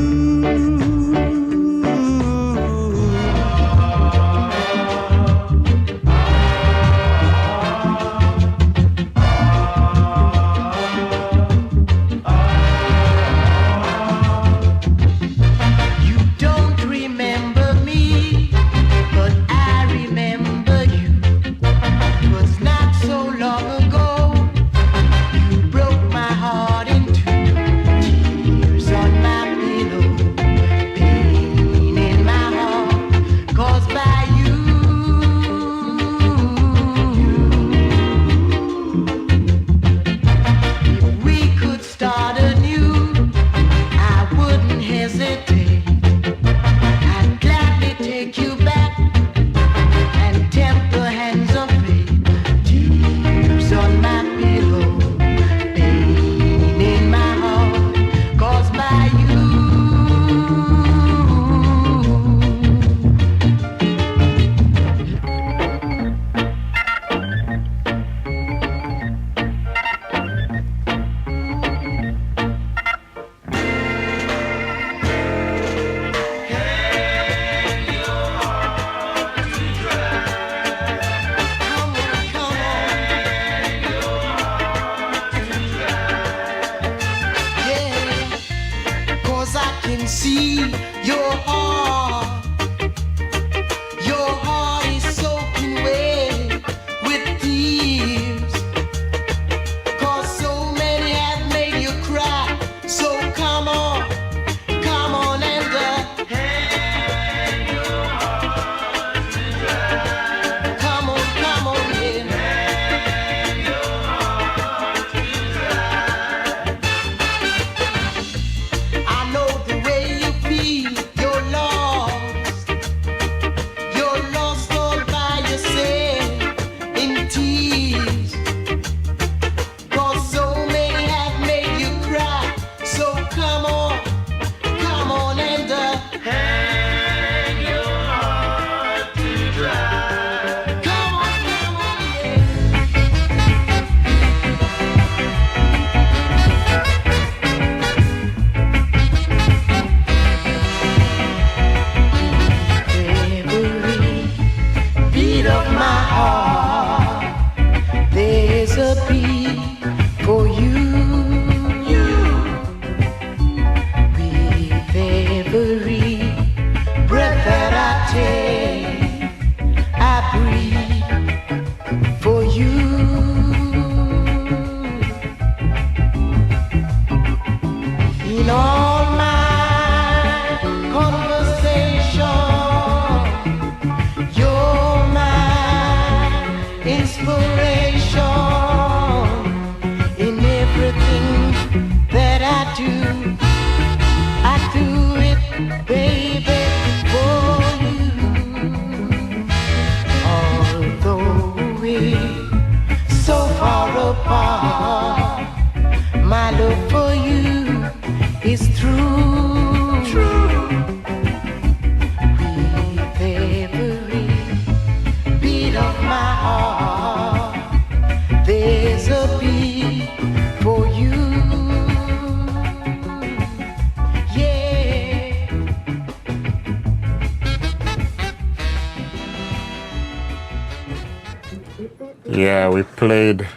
Yeah, we played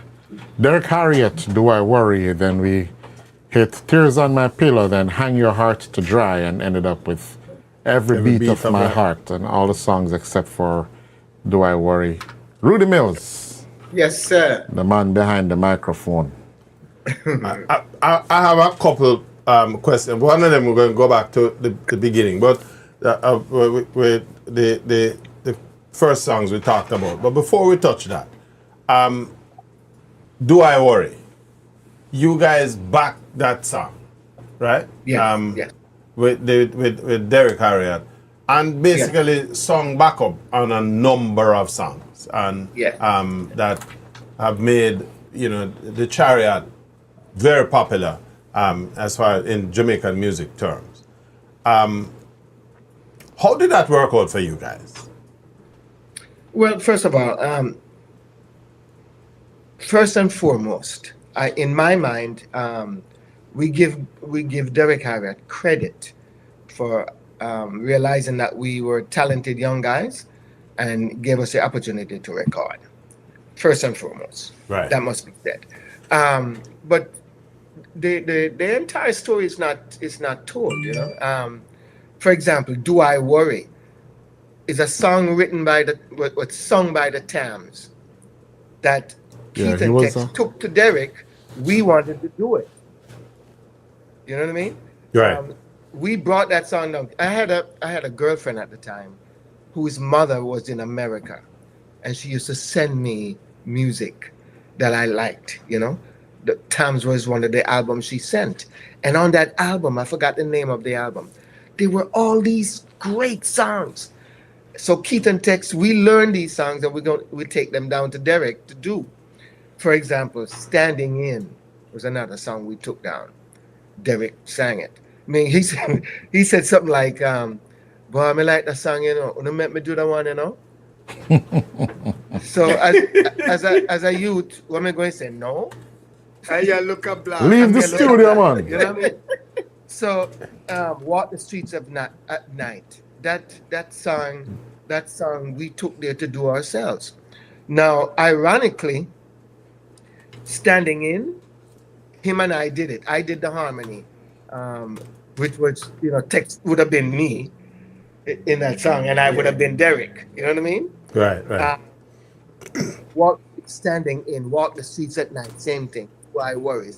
Derek Harriott, Do I Worry? Then we hit Tears on My Pillow, then Hang Your Heart to Dry, and ended up with Every Beat of My Heart, and all the songs except for Do I Worry. Rudy Mills. Yes, sir. The man behind the microphone. I have a couple questions. One of them we're going to go back to the beginning, but with the first songs we talked about. But before we touch that, Do I Worry? You guys backed that song, right? Yeah. With Derek Harriott, and basically sung backup on a number of songs, and that have made the Chariot very popular as far as in Jamaican music terms. How did that work out for you guys? Well, first of all, first and foremost, in my mind, we give Derek Harriott credit for realizing that we were talented young guys and gave us the opportunity to record. First and foremost, right? That must be said. But the entire story is not told. For example, Do I Worry is a song written sung by the Tams that Keith and Tex took to Derek. We wanted to do it. You know what I mean? Right. We brought that song down. I had a girlfriend at the time whose mother was in America, and she used to send me music that I liked. The Tams was one of the albums she sent, and on that album, I forgot the name of the album. There were all these great songs. So Keith and Tex, we learned these songs, and we take them down to Derek to do. For example, Standing In was another song we took down. Derek sang it. I mean, he said something like, boy, I like the song, you make me do that one, So as a youth, what am I going to say? No? I look up black. Leave the studio, man. You know what I mean? So, Walk the Streets at Night. That song we took there to do ourselves. Now, ironically, Standing In, him and I did it. I did the harmony, which was, Tex would have been me in that song, and I would have been Derek. You know what I mean? Right. Standing In, Walk the Streets at Night, same thing. Why Worry?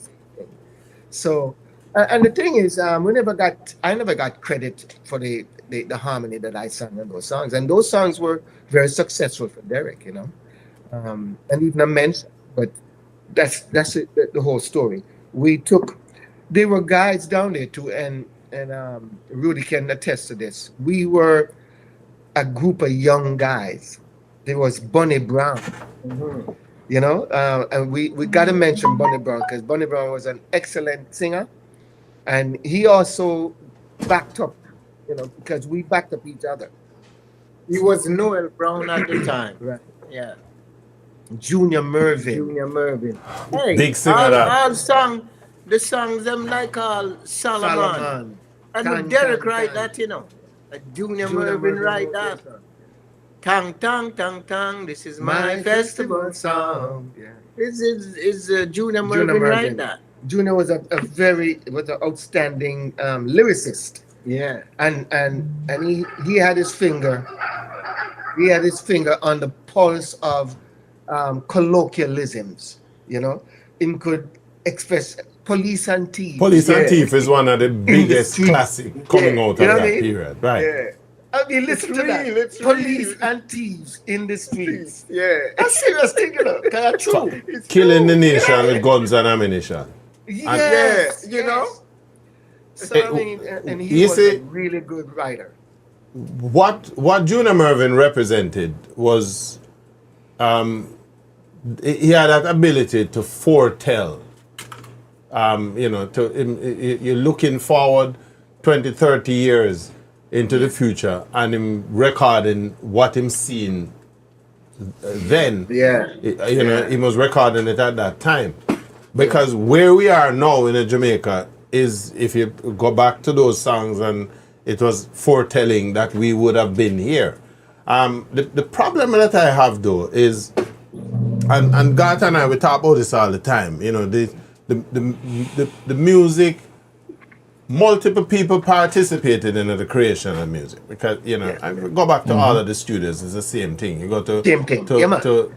So, and the thing is, I never got credit for the harmony that I sang in those songs, and those songs were very successful for Derek, and even a mention, but that's it, the whole story. There were guys down there too, and Rudy can attest to this. We were a group of young guys. There was Bunny Brown, and we got to mention Bunny Brown because Bunny Brown was an excellent singer, and he also backed up, because we backed up each other. He was Noel Brown at the time. Right. Yeah. Junior Mervin. Hey, big singer. All the songs them like all Solomon. And Derek write that, Junior Mervin write that. Tang, tang, tang, tang, this is my festival song. Yeah. Is Junior Mervin write that? Junior was an outstanding lyricist. Yeah. And he had his finger on the pulse of colloquialisms, He could express Police and Thief. Police and Thief is one of the biggest classic coming out of that period, right? Yeah. I mean, listen to that. Police and thieves in the streets. Yeah. That's serious thing, That's true. Killing the nation with guns and ammunition. Yes, So, I mean, and he was a really good writer. What Junior Mervin represented was he had that ability to foretell. You're looking forward 20, 30 years into the future and him recording what him seen then. Yeah. He was recording it at that time. Because where we are now in Jamaica is, if you go back to those songs, and it was foretelling that we would have been here. The problem that I have though is and Garth and I, we talk about this all the time. You know, the music, multiple people participated in the creation of music because, you know, I go back to all of the studios, it's the same thing. You go to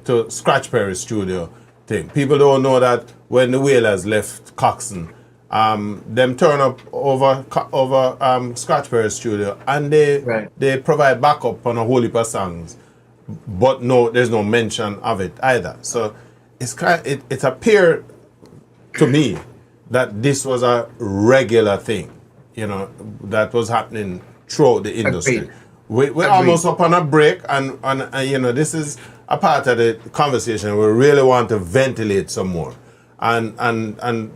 to Scratch Perry studio thing. People don't know that when the Wailers left Coxsone, them turn up over Scratch Perry studio and they provide backup on a whole heap of songs, but there's no mention of it either. So it appeared to me that this was a regular thing, you know, that was happening throughout the industry. We're almost up on a break, and you know, this is a part of the conversation we really want to ventilate some more, and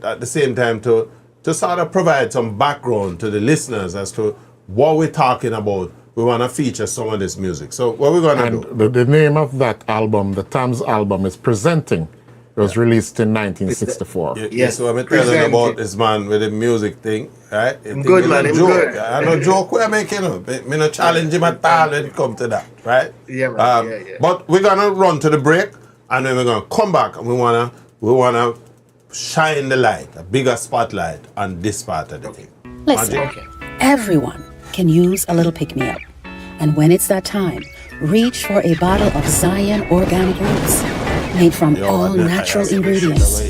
at the same time to sort of provide some background to the listeners as to what we're talking about. We want to feature some of this music. So what we're going to do? The name of that album, the Tams album, is Presenting. It was released in 1964. Yes, so I'm telling about this man with the music thing, right? I'm good, man. I'm good. I know joke we're making up. Me no challenge him at all when it comes to that, right? Yeah, man. But we're gonna run to the break, and then we're gonna come back, and we wanna shine the light, a bigger spotlight on this part of the thing. Listen, everyone can use a little pick-me-up. And when it's that time, reach for a bottle of Zion Organic Roots, made from all natural ingredients.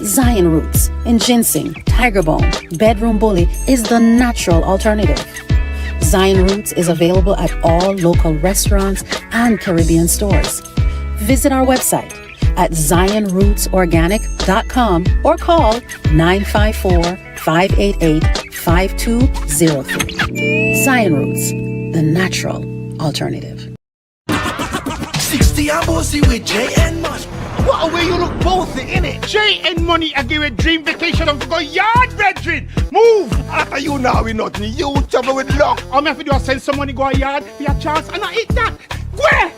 Zion Roots in ginseng, tiger bone, bedroom bully is the natural alternative. Zion Roots is available at all local restaurants and Caribbean stores. Visit our website at zionrootsorganic.com or call 954-588-5203. Zion Roots, the natural alternative. 60 and bossy with J and Money. What a way you look both in it. J and Money, I give a dream vacation of go yard, brethren. Move. After you now we nothing. You trouble with luck. I'm have to do send some money go a yard for your chance and I eat that. Where?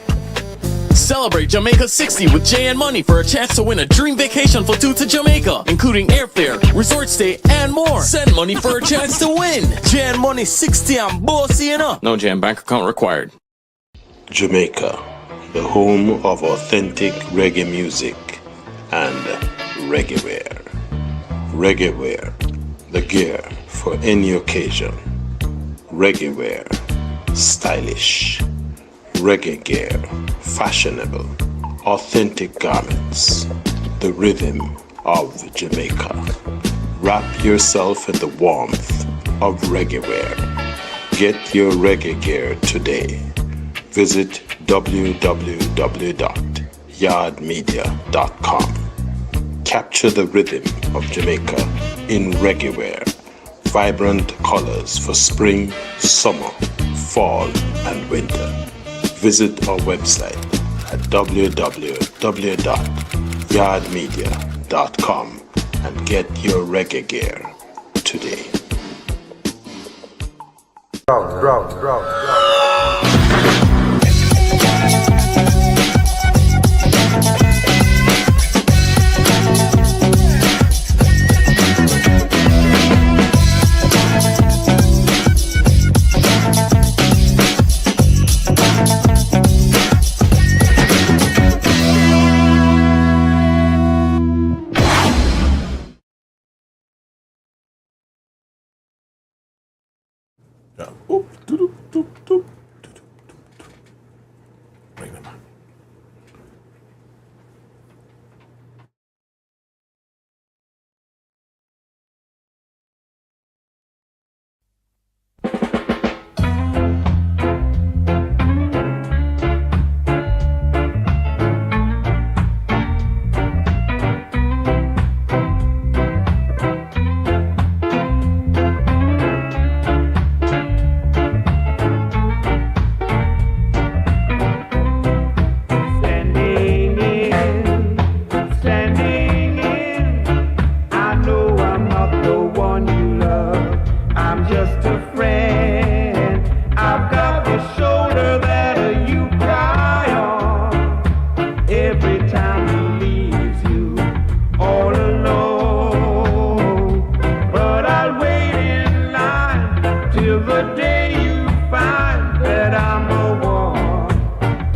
Celebrate Jamaica 60 with Jay and Money for a chance to win a dream vacation for two to Jamaica, including airfare, resort stay, and more. Send money for a chance to win. Jay and Money 60 and bossy enough. No Jay and bank account required. Jamaica, the home of authentic reggae music and reggae wear. Reggae wear, the gear for any occasion. Reggae wear, stylish. Reggae gear, fashionable, authentic garments, the rhythm of Jamaica. Wrap yourself in the warmth of reggae wear. Get your reggae gear today. Visit www.yardmedia.com. Capture the rhythm of Jamaica in reggae wear. Vibrant colors for spring, summer, fall, and winter. Visit our website at www.yardmedia.com and get your reggae gear today. Bro. Bring them on.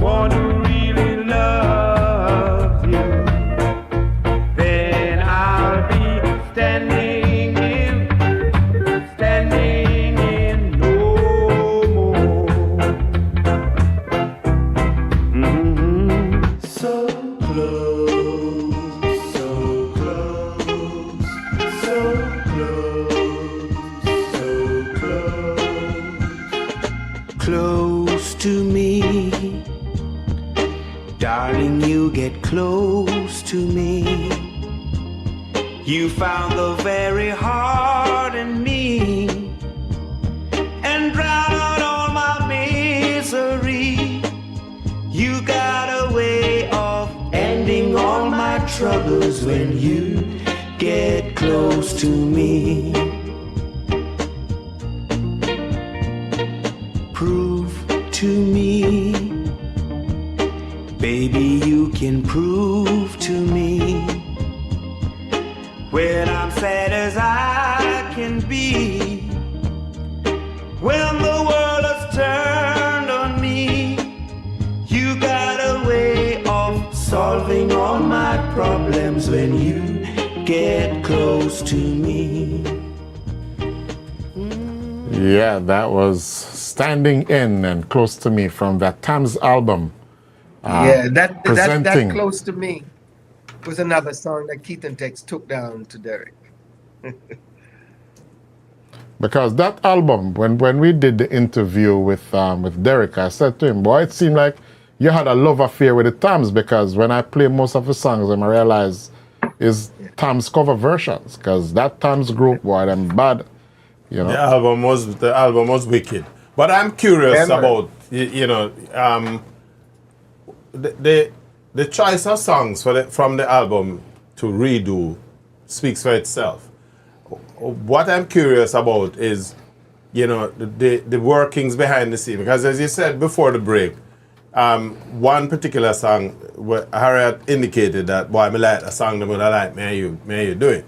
one who really loves you. close to me. Darling, you get close to me. You found the very heart in me and drowned out all my misery. You got a way of ending all my troubles when you get close to me. Prove to me, baby, you can prove to me when I'm sad as I can be, when the world has turned on me. You got a way of solving all my problems when you get close to me. Yeah, that was Standing In and Close to Me from that Thames album. That presenting. Close to Me was another song that Keith and Tex took down to Derek. Because that album, when we did the interview with Derek, I said to him, boy, it seemed like you had a love affair with the Thames, because when I play most of the songs, I realize is Thames cover versions, because that Thames group, boy, them bad. You know? The album was wicked. But I'm curious about the choice of songs from the album to redo speaks for itself. What I'm curious about is, the workings behind the scene, because as you said before the break, one particular song where Harriet indicated that, boy, I like a song that I like, may you do it.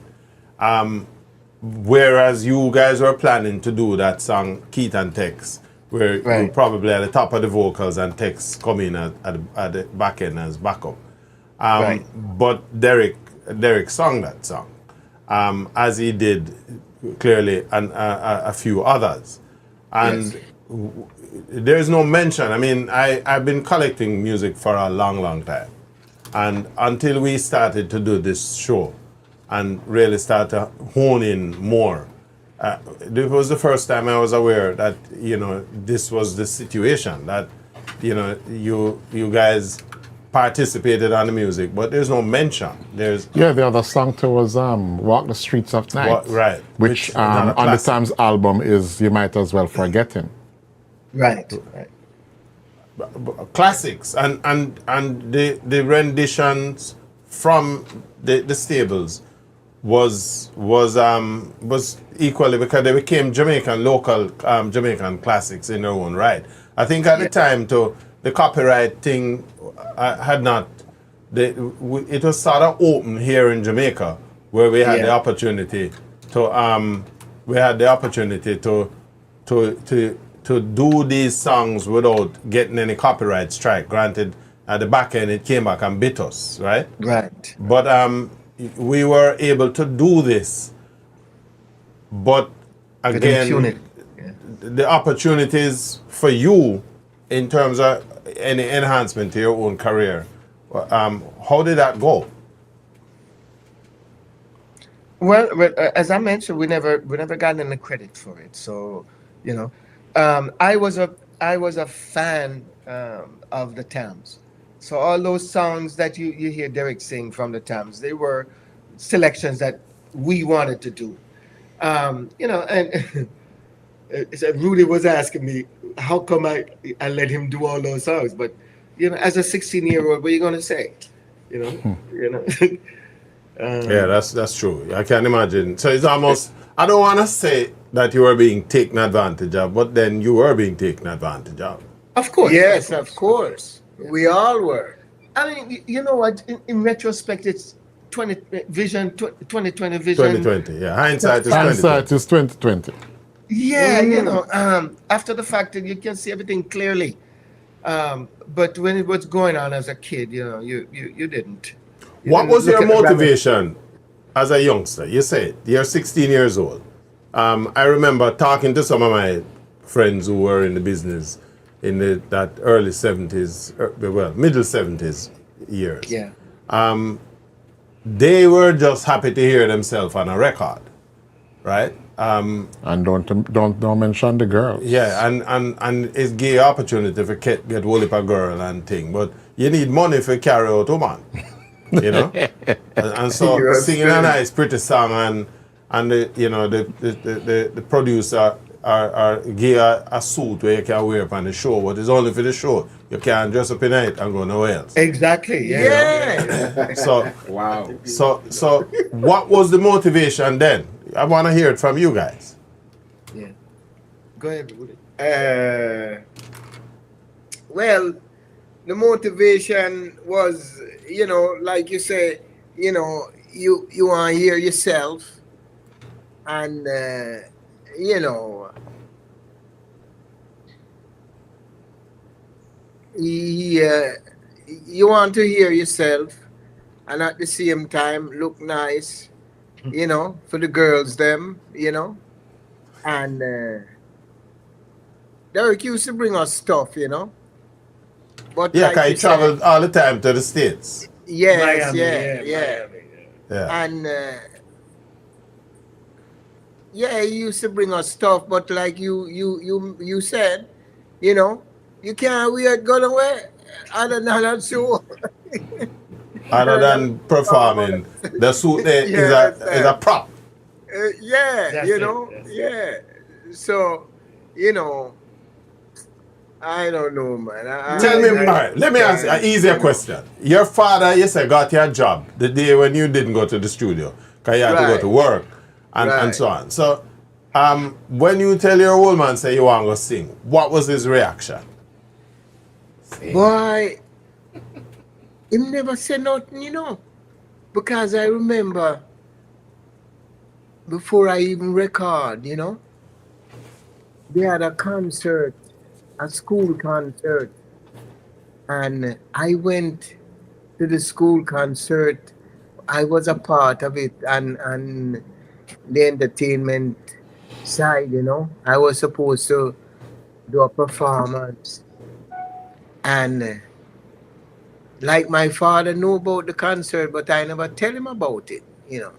Whereas you guys were planning to do that song, Keith and Tex, where you probably at the top of the vocals and Tex come in at the back end as backup. But Derek sung that song, as he did clearly and a few others. And there's no mention. I mean, I've been collecting music for a long, long time. And until we started to do this show, and really start to hone in more. It was the first time I was aware that, this was the situation, that, you guys participated on the music, but there's no mention. The other song too was Walk the Streets of Night. Which on the Thames album is You Might As Well Forget Him. Right. Classics and the renditions from the stables was equally, because they became local Jamaican classics in their own right. I think at the time, the copyright thing had not. It was sort of open here in Jamaica, where we had the opportunity to do these songs without getting any copyright strike. Granted, at the back end, it came back and bit us, right? Right. But we were able to do this, but again, the opportunities for you in terms of any enhancement to your own career, how did that go? Well, as I mentioned, we never got any credit for it. So, I was a fan of the Thames. So all those songs that you hear Derek sing from the Thames, they were selections that we wanted to do. And Rudy was asking me, how come I let him do all those songs? But, as a 16-year-old, what are you going to say? Yeah, that's true. I can imagine. So it's almost, I don't want to say that you were being taken advantage of, but then you were being taken advantage of. Of course. Yes, of course. We all were. I mean, you know what? In retrospect, it's 2020 vision. 2020, yeah. Hindsight is 2020. Yeah, after the fact, you can see everything clearly. But when it was going on as a kid, you didn't. What was your motivation as a youngster? You said you're 16 years old. I remember talking to some of my friends who were in the business in that early 70s, middle 70s years. Yeah. They were just happy to hear themselves on a record, right? And don't mention the girls. Yeah, and it's gay opportunity for get hold of a girl and thing, but you need money for carry out woman. You know? and so singing a nice pretty song and the, you know, the producer are give a suit where you can wear up on the show, but it's only for the show. You can't dress up in it and go nowhere else. Exactly. Yeah. So wow. So what was the motivation then? I want to hear it from you guys. Yeah. Go ahead. Well, the motivation was, you know, like you say, you know, you want to hear yourself, and you know, you want to hear yourself, and at the same time look nice, you know, for the girls them, you know, and Derek used to bring us stuff, you know. But yeah, like because he traveled all the time to the States. Yes, Miami, yeah. Yeah. And yeah, he used to bring us stuff, but like you said, you know, you can't wear gun away other than that show. Other than performing, the suit there is a prop. Yeah, That's you it, know, that's yeah. So, you know, I don't know, man. Tell me, all right, let me ask an easier question. Your father, you said, got your job the day when you didn't go to the studio because you had to go to work and so on. So, when you tell your old man, say you want to go sing, what was his reaction? Boy, he never said nothing, you know, because I remember before I even record, you know, they had a concert, a school concert, and I went to the school concert. I was a part of it, and the entertainment side, you know. I was supposed to do a performance, and like my father knew about the concert, but I never tell him about it, you know.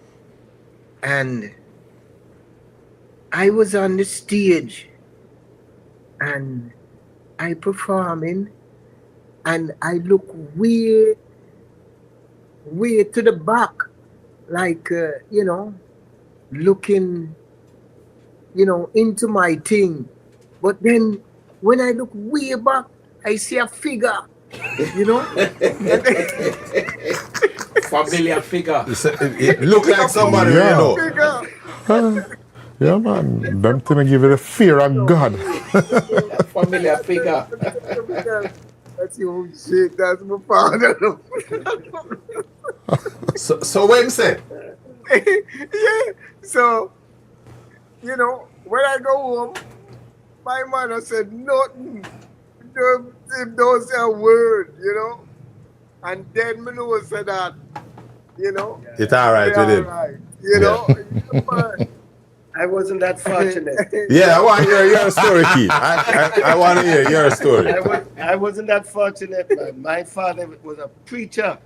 And I was on the stage, and I performing, and I look way to the back, like, you know, looking, you know, into my thing. But then when I look way back, I see a figure, you know. Familiar figure. It looked like somebody you know. Yeah, man. Them thing give you the fear of God. Familiar figure. That's your shit. That's my father. So what him say? Yeah. So, you know, when I go home, my mother said nothing. Don't say a word, you know. And then me know said that, you know. It's all right with him. Right, you know. I wasn't that fortunate. Yeah, I want to hear your story, Keith. I want to hear your story. I wasn't that fortunate, man. My father was a preacher.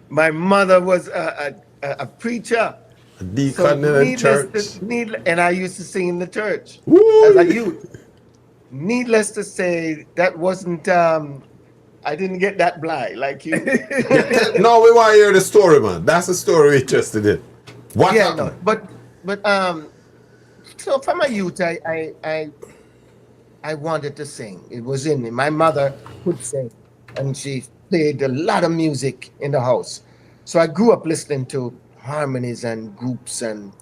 My mother was a preacher. A deacon in the church. And I used to sing in the church Woo! as a youth. Needless to say, that wasn't, I didn't get that blind like you. No, we want to hear the story, man. That's the story we interested in. What happened? No, but so from my youth, I wanted to sing. It was in me. My mother could sing, and she played a lot of music in the house. So I grew up listening to harmonies and groups, and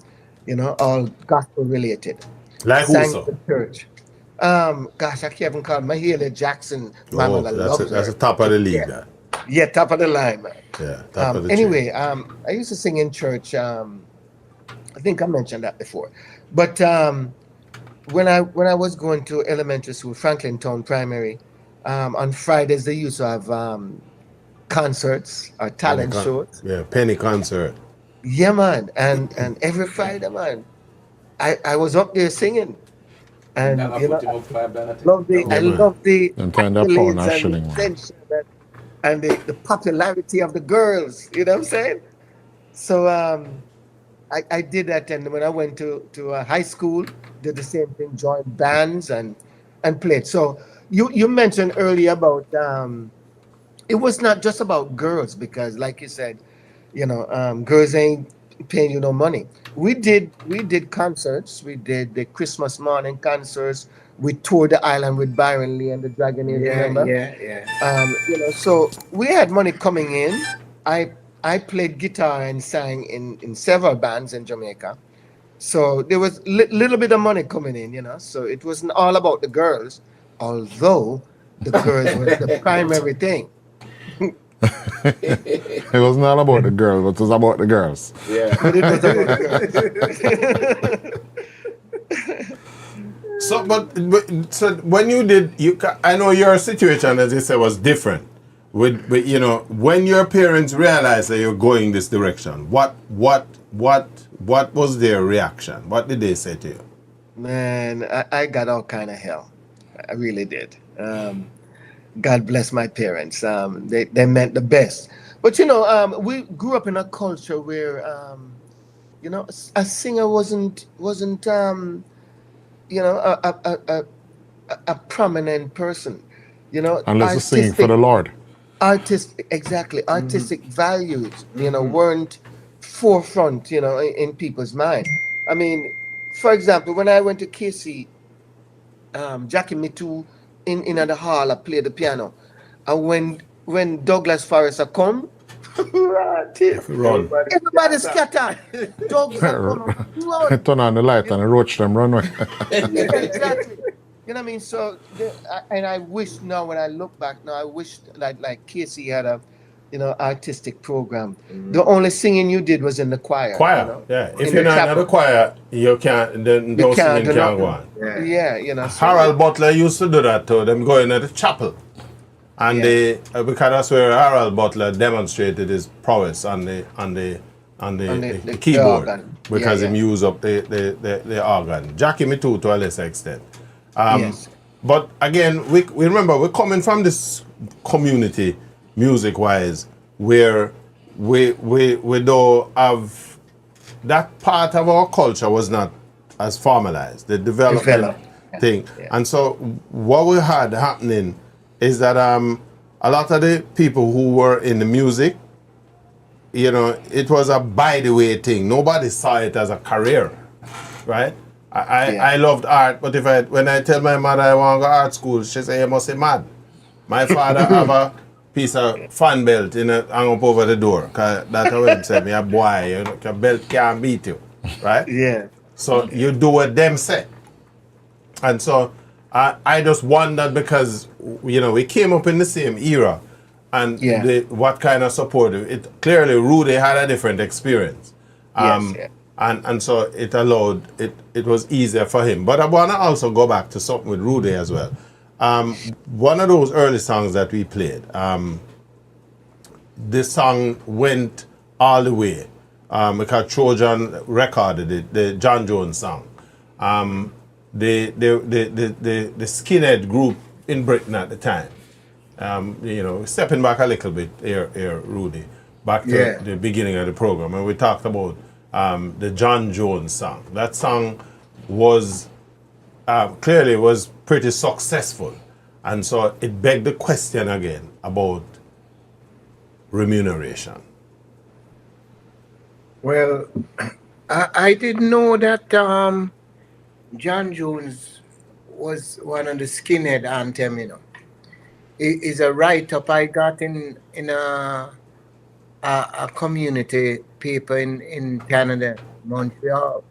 you know, all gospel related. Like who Sang so? at the church. Gosh, I can't even call Mahalia Jackson. My mother loves her. That's the top of the league. Yeah, top of the line, man. Yeah, top of the anyway, I used to sing in church. I think I mentioned that before. But when I was going to elementary school, Franklin Town Primary, on Fridays they used to have concerts or talent shows. Yeah, penny concert. Yeah, man. And every Friday, man, I was up there singing. And you know, I love the and the popularity of the girls. You know what I'm saying? So I did that, and when I went to high school, did the same thing, joined bands and played. So you mentioned earlier about it was not just about girls, because like you said, girls ain't paying you no money. We did concerts. We did the Christmas morning concerts. We toured the island with Byron Lee and the Dragonaires. Yeah, Remember? yeah. So we had money coming in. I played guitar and sang in several bands in Jamaica. So there was little bit of money coming in. So it wasn't all about the girls, although the girls were the primary thing. It was not about the girls, but it was about the girls. Yeah. But it was about the girls. So when you did, I know your situation, as you said, was different. With when your parents realized that you're going this direction, what was their reaction? What did they say to you? Man, I got all kind of hell. I really did. God bless my parents. They meant the best. But we grew up in a culture where a singer wasn't a prominent person. Unless you're singing for the Lord. Artistic values, weren't forefront, in people's mind. I mean, for example, when I went to KC, Jackie me too in the hall, I played the piano, and when Douglas Forrester come, everybody scattered. Dogs run. Turn on the light and roach them run away. Exactly. You know what I mean? So, and I wish now, when I look back now, I wish like Casey had a, artistic program. The only singing you did was in the choir. Yeah. If you're not in the choir, you can't. Then those singing can't go on. Yeah. Harold Butler used to do that too. Them going to the chapel, and because that's where Harold Butler demonstrated his prowess on the keyboard, the organ. because he used up the organ. Jackie me too, to a lesser extent. Yes. But again, we remember we're coming from this community, music-wise, where we don't have that part of our culture was not as formalized, the development thing. Yeah. And so what we had happening is that a lot of the people who were in the music, it was a by the way thing. Nobody saw it as a career, right? I loved art, but when I tell my mother I want to go to art school, she say, you must be mad. My father have a piece of fan belt hung up over the door. Cause that's what him said, me a boy, your belt can't beat you, right? Yeah. So you do what them say. And so I just wondered, because, we came up in the same era, and what kind of support. Clearly, Rudy had a different experience. And so it allowed, it was easier for him. But I want to also go back to something with Rudy as well. One of those early songs that we played, this song went all the way, because Trojan recorded it, the John Jones song. The skinhead group in Britain at the time, stepping back a little bit here, Rudy, back to the beginning of the program, and we talked about the John Jones song. That song was clearly was pretty successful, and so it begged the question again about remuneration. Well, I didn't know that John Jones was one of the skinhead anthem. It is a write-up I got in a community paper in Canada, Montreal.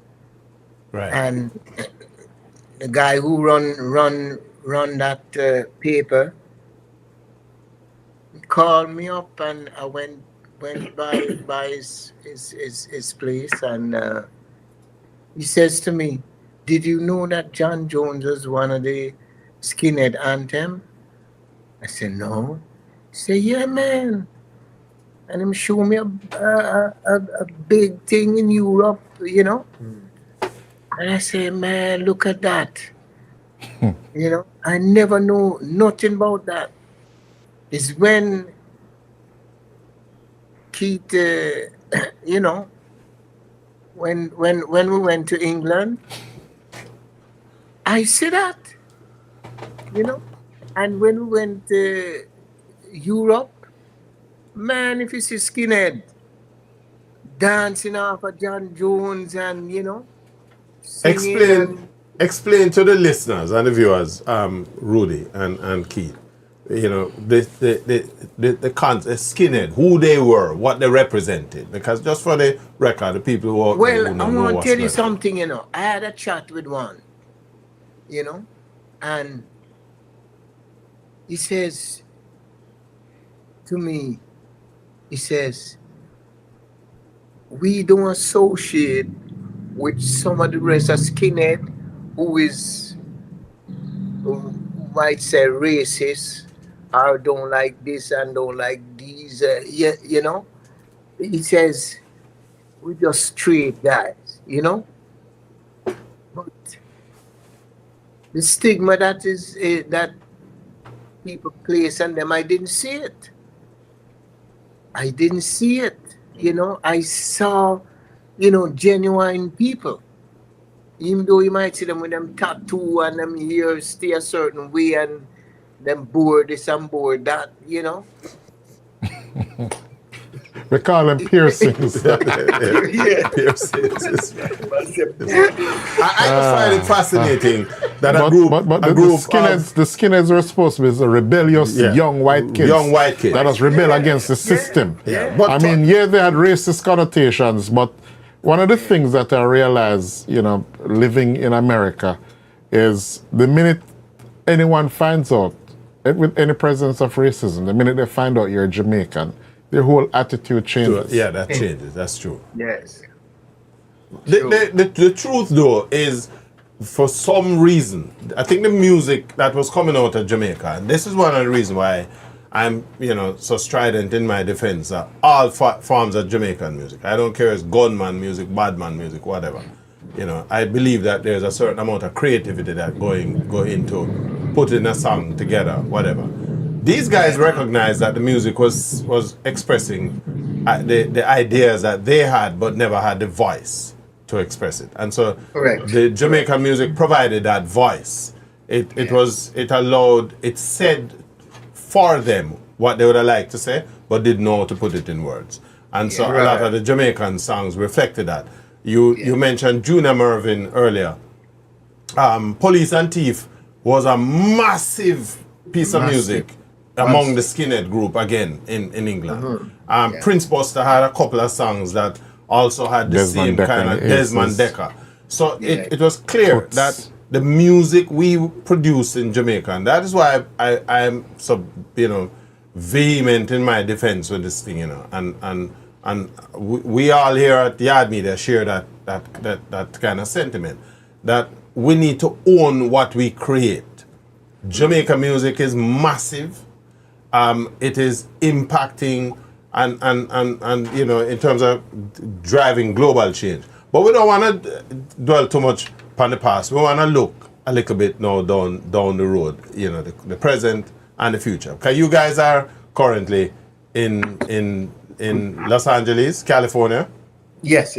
Right. And the guy who run that paper called me up, and I went by his place, and he says to me, "Did you know that John Jones was one of the skinhead anthem?" I said, "No." He said, "Yeah, man." And him show me a big thing in Europe, And I say, "Man, look at that." I never know nothing about that. It's when Keith, when we went to England, I see that, you know. And when we went to Europe, man, if you see skinhead dancing off of John Jones and singing Explain to the listeners and the viewers, Rudy and Keith, the skinhead, who they were, what they represented. Because just for the record, the people who I want to tell you something, I had a chat with one, and he says to me, we don't associate with some of the rest of skinhead who might say racist or don't like this and don't like these, He says, we just straight guys, But the stigma that people place on them, I didn't see it. I saw, genuine people. Even though you might see them with them tattoo and them ears stay a certain way and them board this and board that, We call them piercings. Piercings. I just find it fascinating that a group. The skinheads were supposed to be the rebellious young white kids. That was rebel against the system. They had racist connotations, but one of the things that I realized, living in America, is the minute anyone finds out, with any presence of racism, the minute they find out you're Jamaican, their whole attitude changes. Yeah, that changes. That's true. Yes. The truth, though, is for some reason, I think the music that was coming out of Jamaica, and this is one of the reasons why I'm, so strident in my defense, all forms of Jamaican music. I don't care if it's gunman music, badman music, whatever. I believe that there's a certain amount of creativity that go into putting a song together, whatever. These guys recognized that the music was expressing the ideas that they had, but never had the voice to express it. And so the Jamaican music provided that voice. It said for them what they would have liked to say, but didn't know how to put it in words. And so a lot of the Jamaican songs reflected that. You mentioned Junior Mervyn earlier. Police and Thief was a massive piece of music among the skinhead group again in England. Prince Buster had a couple of songs that also had the same kind of Desmond Dekker. So it was clear that the music we produce in Jamaica, and that is why I'm so vehement in my defense with this thing, and we all here at Yard Media share that kind of sentiment, that we need to own what we create. Jamaica music is massive. It is impacting and in terms of driving global change. But we don't want to dwell too much upon the past. We want to look a little bit now down the road, the present and the future. Because you guys are currently in Los Angeles, California. Yes.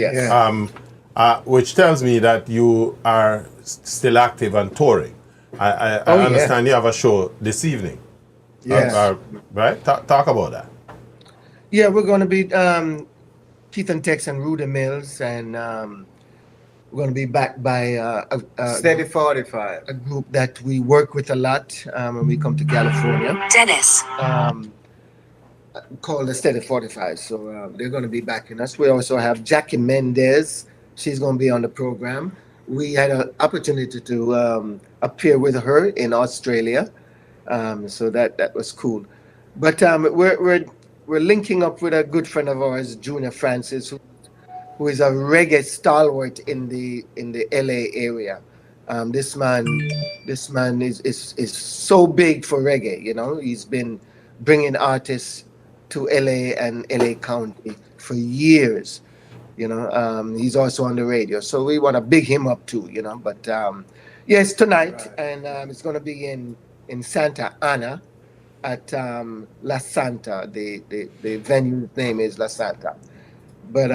Which tells me that you are still active and touring. I understand you have a show this evening. Yes. Right? Talk about that. Yeah, we're going to be Keith and Tex and Rudy Mills, and we're going to be backed by Steady 45, a group that we work with a lot when we come to California. Dennis. Called the Steady 45. So they're going to be backing us. We also have Jackie Mendez. She's going to be on the program. We had an opportunity to appear with her in Australia. So that was cool. But we're linking up with a good friend of ours, Junior Francis, who is a reggae stalwart in the LA area. This man is so big for reggae. He's been bringing artists to LA and LA County for years. He's also on the radio, so we want to big him up too. But yes, tonight, and it's going to be in Santa Ana at La Santa. The venue name is La Santa. But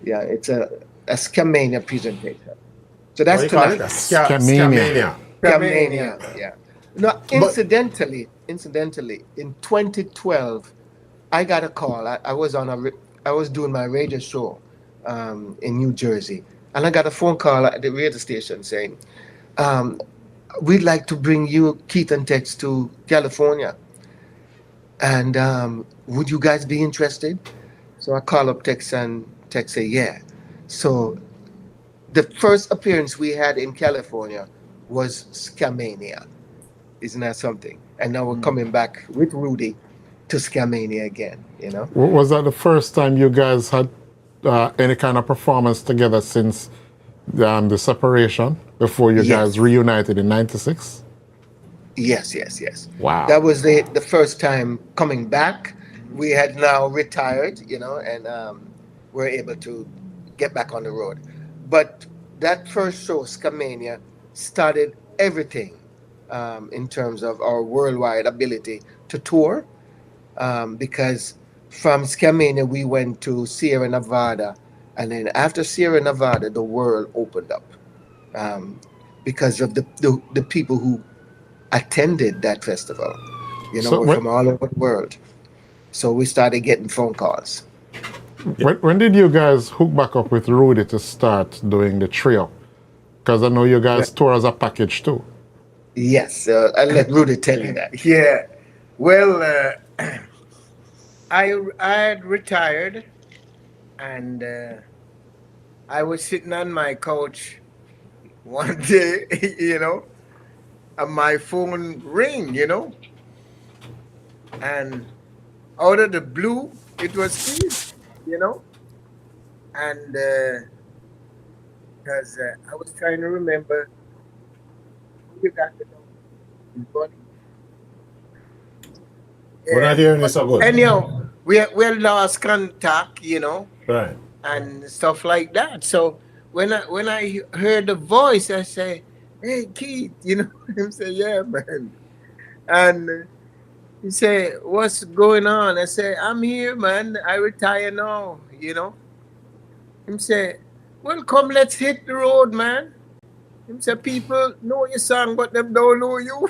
it's a Scamania presentation. So that's What do you call it? tonight. Scamania. Scamania, yeah. No, incidentally, in 2012, I got a call. I was doing my radio show in New Jersey, and I got a phone call at the radio station saying, "We'd like to bring you, Keith and Tex, to California, and would you guys be interested?" So I call up Tex, and Tex say, "Yeah." So the first appearance we had in California was Scamania. Isn't that something? And now we're coming back with Rudy to Scamania again, you know? Was that the first time you guys had any kind of performance together since the separation, before you guys reunited in 96? Yes. Wow. That was the first time coming back. We had now retired, you know, and we're able to get back on the road. But that first show, Scamania, started everything in terms of our worldwide ability to tour, because from Scamania we went to Sierra Nevada, and then after Sierra Nevada the world opened up because of the people who attended that festival, you know, were from all over the world. So we started getting phone calls. When did you guys hook back up with Rudy to start doing the trio? Because I know you guys tour as a package too. Yes, I'll let Rudy tell you that. Yeah. Well, I had retired, and I was sitting on my couch one day, you know, and my phone ring, you know, and out of the blue, it was Steve, you know, and because I was trying to remember who you got to know. We're not hearing this so good. Anyhow, we lost contact, you know, Right. and stuff like that. So when I heard the voice, I say, "Hey, Keith," you know. Him say, "Yeah, man," and he say, "What's going on?" I say, "I'm here, man. I retire now," you know. Him say, "Well, come, let's hit the road, man." Him say, "People know your song, but them don't know you."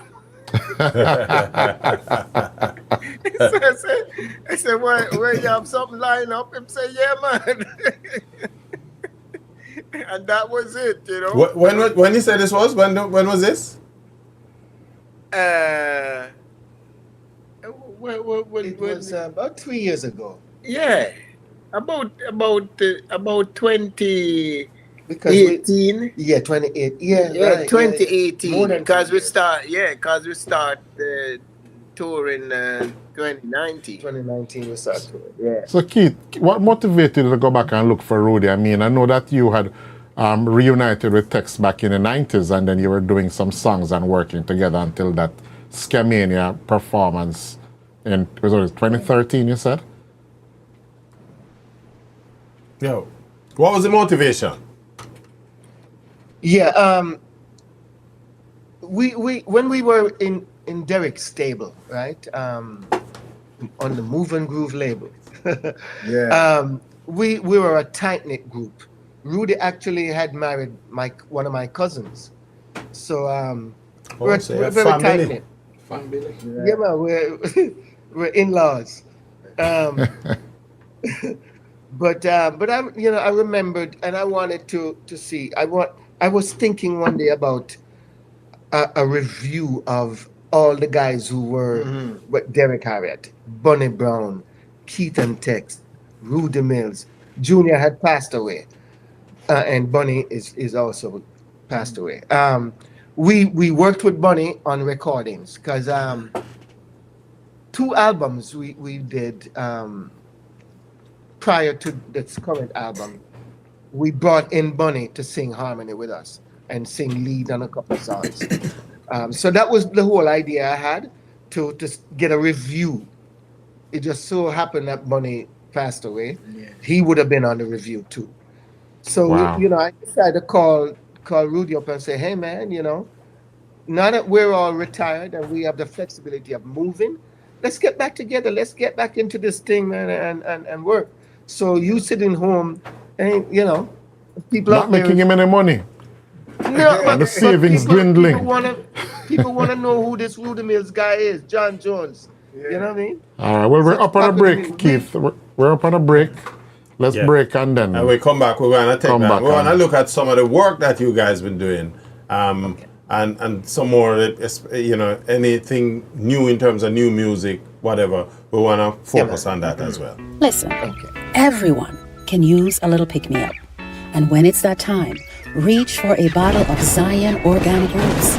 I said, where you have something lined up? Him say, "Yeah, man." And that was it, you know. When you said this was? When was this? It was about 3 years ago. Yeah, about 2018. Because 2018. Yeah, 2018. Because we start touring 2019. 2019 we started touring. Yeah. So Keith, what motivated you to go back and look for Rudy? I mean, I know that you had reunited with Tex back in the 90s, and then you were doing some songs and working together until that Scamania performance in, was it 2013, you said? Yo, what was the motivation? Yeah, we when we were in Derek's stable, right, on the Move and Groove label, we were a tight knit group. Rudy actually had married one of my cousins, so we're very tight knit. Yeah, man, we're in-laws. But I remembered, and I wanted to see. I was thinking one day about a review of all the guys who were with Derek Harriott, Bunny Brown, Keith and Tex, Rudy Mills. Junior had passed away, and Bunny is also passed away. We worked with Bunny on recordings because 2 albums we did prior to this current album. We brought in Bunny to sing harmony with us and sing lead on a couple of songs. So that was the whole idea I had, to get a review. It just so happened that Bunny passed away. Yeah. He would have been on the review too. So, I decided to call Rudy up and say, "Hey, man, now that we're all retired and we have the flexibility of moving, let's get back together. Let's get back into this thing, man, and work. So you sitting home, and people Not out there. making him any money. No, And the savings dwindling. People wanna know who this Rudy Mills guy is, John Jones. You know what I mean? All right, well, we're Such up on a popular break, music. Keith. We're up on a break. Let's Yeah. break and then And we come back. We're going to take Come that. back We're going to on. look at some of the work that you guys been doing, and some more, anything new in terms of new music, whatever. We want to focus on that as well. Listen, everyone can use a little pick-me-up. And when it's that time, reach for a bottle of Zion Organic Roots,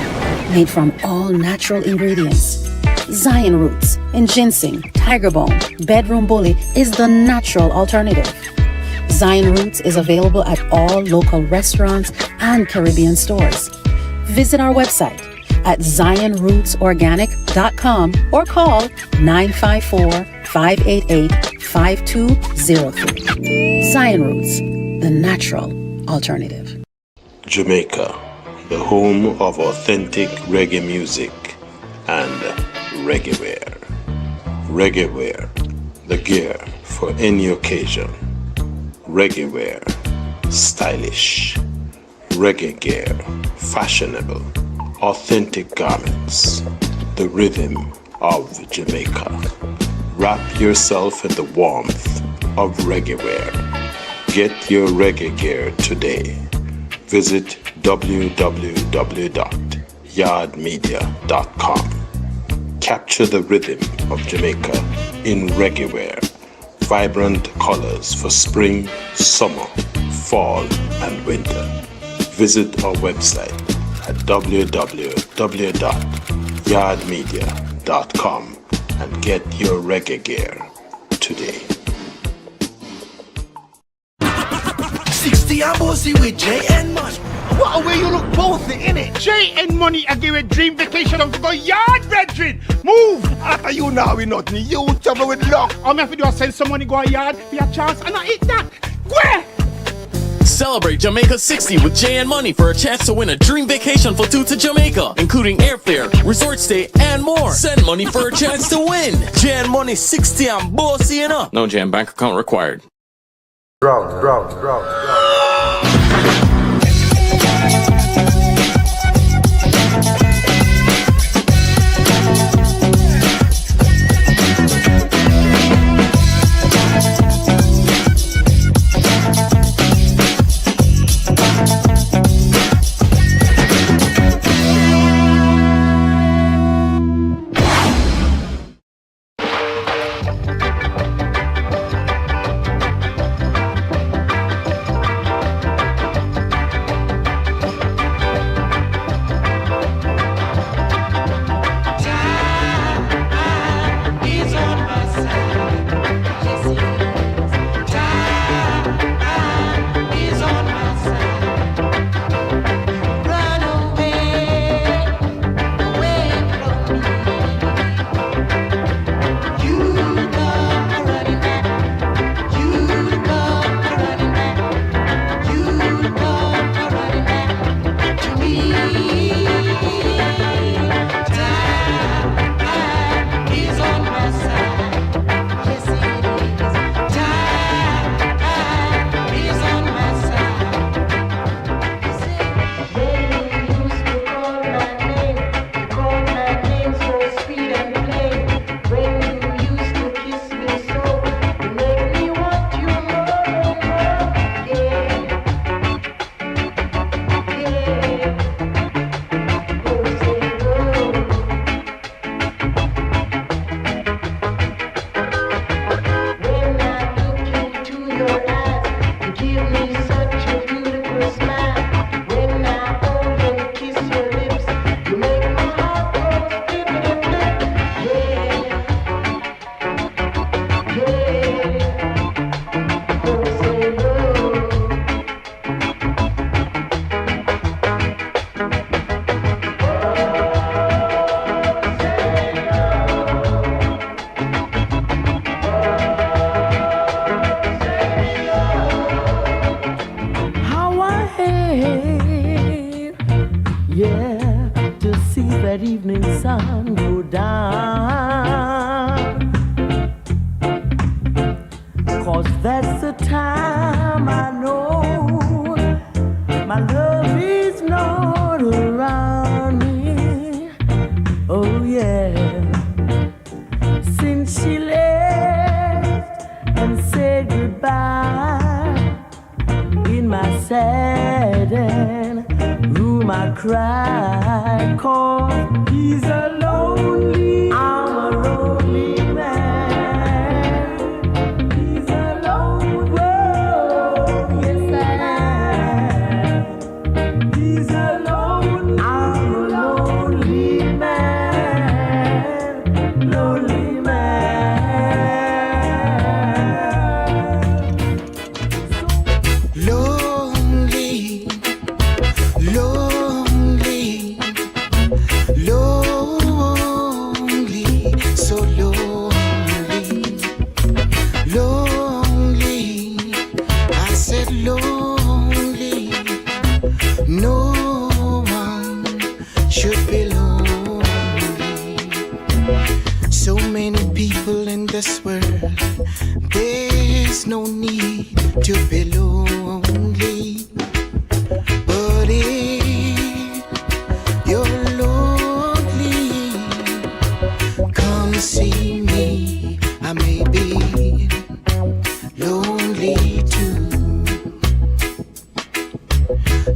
made from all natural ingredients. Zion Roots and ginseng, tiger bone, bedroom bully is the natural alternative. Zion Roots is available at all local restaurants and Caribbean stores. Visit our website at zionrootsorganic.com or call 954-588-5203. Zion Roots, the natural alternative. Jamaica, the home of authentic reggae music and reggae wear. Reggae wear, the gear for any occasion. Reggae wear, stylish. Reggae gear, fashionable. Authentic garments, the rhythm of Jamaica. Wrap yourself in the warmth of reggae wear. Get your reggae gear today. Visit www.yardmedia.com. Capture the rhythm of Jamaica in reggae wear. Vibrant colors for spring, summer, fall, and winter. Visit our website at www.yardmedia.com and get your reggae gear today. 60 and bossy with J and Money. What a way you look bossy, innit? J and Money, I give a dream vacation of go yard, brethren. Move! After you now, we not need you trouble with luck. I'm have to do send some money go a yard, be a chance, and I eat that. Where? Celebrate Jamaica 60 with Jay and Money for a chance to win a dream vacation for two to Jamaica, including airfare, resort stay, and more. Send money for a chance to win. Jay and Money 60 and bossy enough. No jam bank account required. Drop. cry, 'cause he's a lonely, I'm a lonely man. He's a lonely, whoa, yes I am. He's a lonely, I'm a lonely man, lonely man. Lonely, lonely, lonely, so lonely, lonely. I said lonely. No one should be lonely. So many people in this world, there's no need to be lonely. But if you're lonely, come see me. I may be lonely too.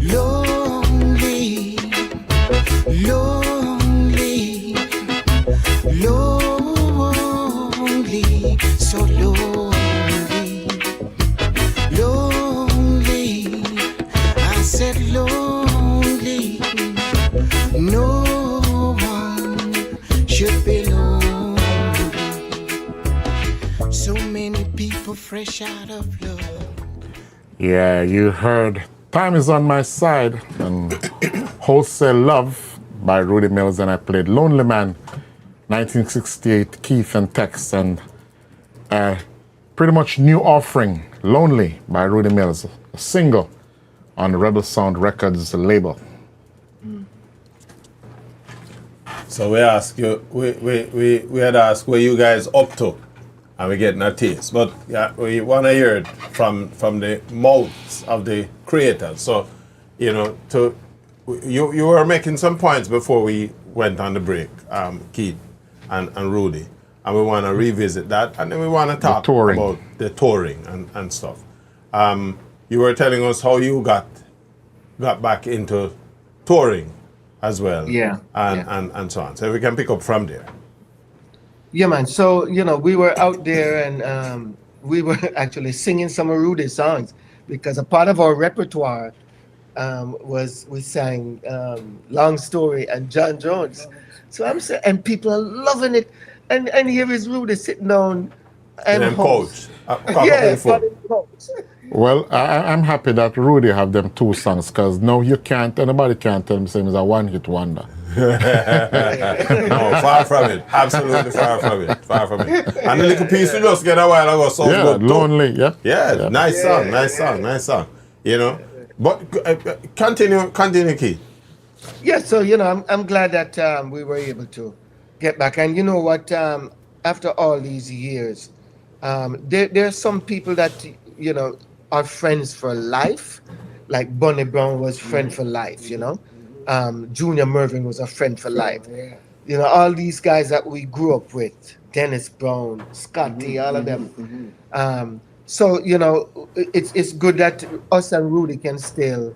Lonely, lonely, lonely, so lonely, lonely. I said lonely. No one should be lonely. So many people fresh out of love. Yeah, you heard Time Is On My Side and Wholesale Love by Rudy Mills, and I played Lonely Man, 1968, Keith and Tex, and pretty much new offering, Lonely by Rudy Mills, a single on the Rebel Sound Records label. So we ask you, we had asked where you guys up to, and we're getting a taste. But yeah, we want to hear it from the mouths of the creators. So, you know, you were making some points before we went on the break, Keith and Rudy, and we want to revisit that, and then we want to talk about the touring and stuff. You were telling us how you got back into touring as well, and so on. So we can pick up from there. Yeah, man. So, you know, we were out there and we were actually singing some of Rudy's songs because a part of our repertoire was we sang Long Story and John Jones. So I'm saying, and people are loving it. And here is Rudy sitting down and coach. Coach. Well, I'm happy that Rudy have them two songs, because now anybody can't tell me it's a one-hit wonder. No, far from it. Absolutely far from it. Far from it. And the little piece we just get a while ago sounds good too. Lonely, Yeah, nice song. You know, but continue, Keith. Yeah, so, you know, I'm glad that we were able to get back. And you know what, after all these years, there are some people that, you know, are friends for life. Like Bunny Brown was friend for life, you know. Junior Mervyn was a friend for life. You know, all these guys that we grew up with, Dennis Brown, Scotty, all of them. So, you know, it's good that us and Rudy can still,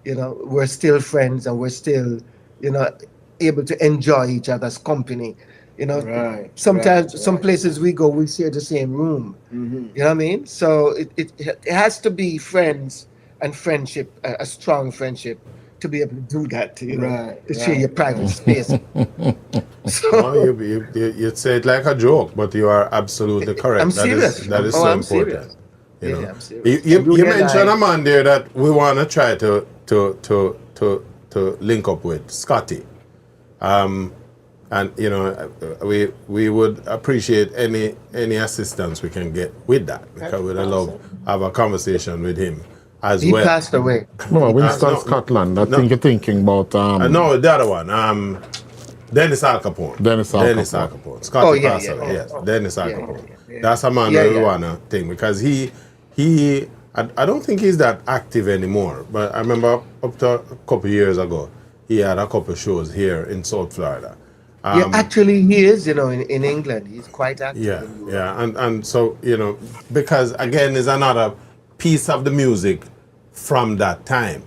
you know, we're still friends and we're still, you know, able to enjoy each other's company. You know, sometimes some places we go, we share the same room. You know what I mean? So it has to be friends and friendship, a strong friendship, to be able to do that, you know, to share your private space. So, you say it like a joke, but you are absolutely correct. I'm serious. That is so I'm important. Serious. You know? I'm serious. You mentioned a man there that we want to try to link up with, Scotty. And you know, we would appreciate any assistance we can get with that, because we'd love to have a conversation with him as he well. He passed away. No, Winston Scotland. I think you're thinking about no, the other one. Dennis Al Capone. Dennis Al Capone. Scotty passed away. Yes, Dennis Al Capone. That's a man we wanna think, because he I don't think he's that active anymore. But I remember up to a couple of years ago, he had a couple of shows here in South Florida. Yeah, actually he is, you know, in England. He's quite active. Yeah. And so, you know, because again, is another piece of the music from that time.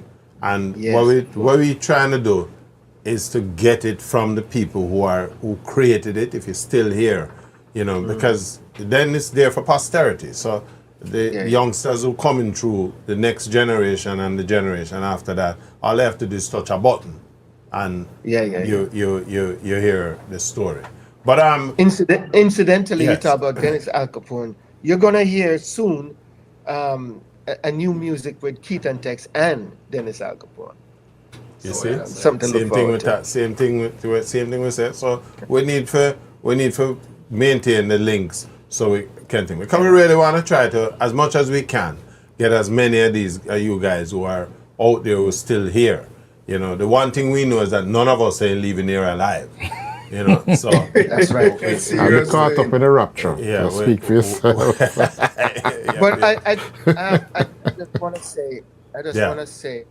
And Yes. what we trying to do is to get it from the people who created it, if you're still here, because then it's there for posterity. So the youngsters who coming through, the next generation and the generation after that, all they have to do is touch a button, and you hear the story. But incidentally, yes. you talk about Dennis Al Capone. You're gonna hear soon a new music with Keith and Tex and Dennis Al Capone. You see, something to look forward to. Same thing we said. So we need to maintain the links so we can think. Because we really want to try to, as much as we can, get as many of these you guys who are out there who are still here. The one thing we know is that none of us ain't leaving here alive. So that's right. I'll be caught up in a rapture. Yeah, so speak for yourself. But I just want to say,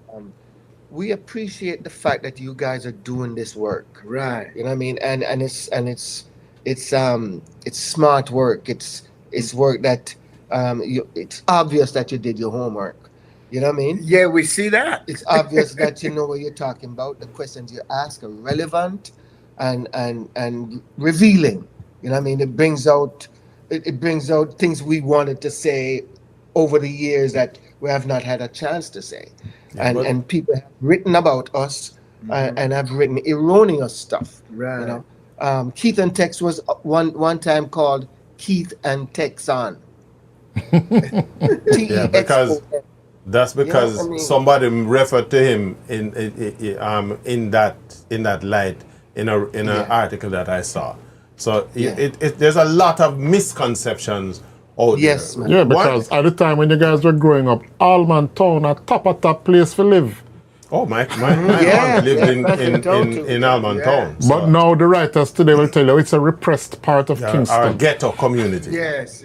we appreciate the fact that you guys are doing this work, Right. you know what I mean, and it's smart work. It's work that it's obvious that you did your homework. You know what I mean? Yeah, we see that. It's obvious that you know what you're talking about. The questions you ask are relevant and revealing. You know what I mean? It brings out things we wanted to say over the years that we have not had a chance to say. And people have written about us and have written erroneous stuff. Right. Keith and Tex was one time called Keith and Texan. Yeah, because that's because somebody referred to him in that light in an article that I saw. So there's a lot of misconceptions out there. Man. Yeah, because at the time when you guys were growing up, Allman Town, a top place to live. Oh, my aunt lived in Allman Town. So. But now the writers today will tell you it's a repressed part of Kingston. Our ghetto community. Yes.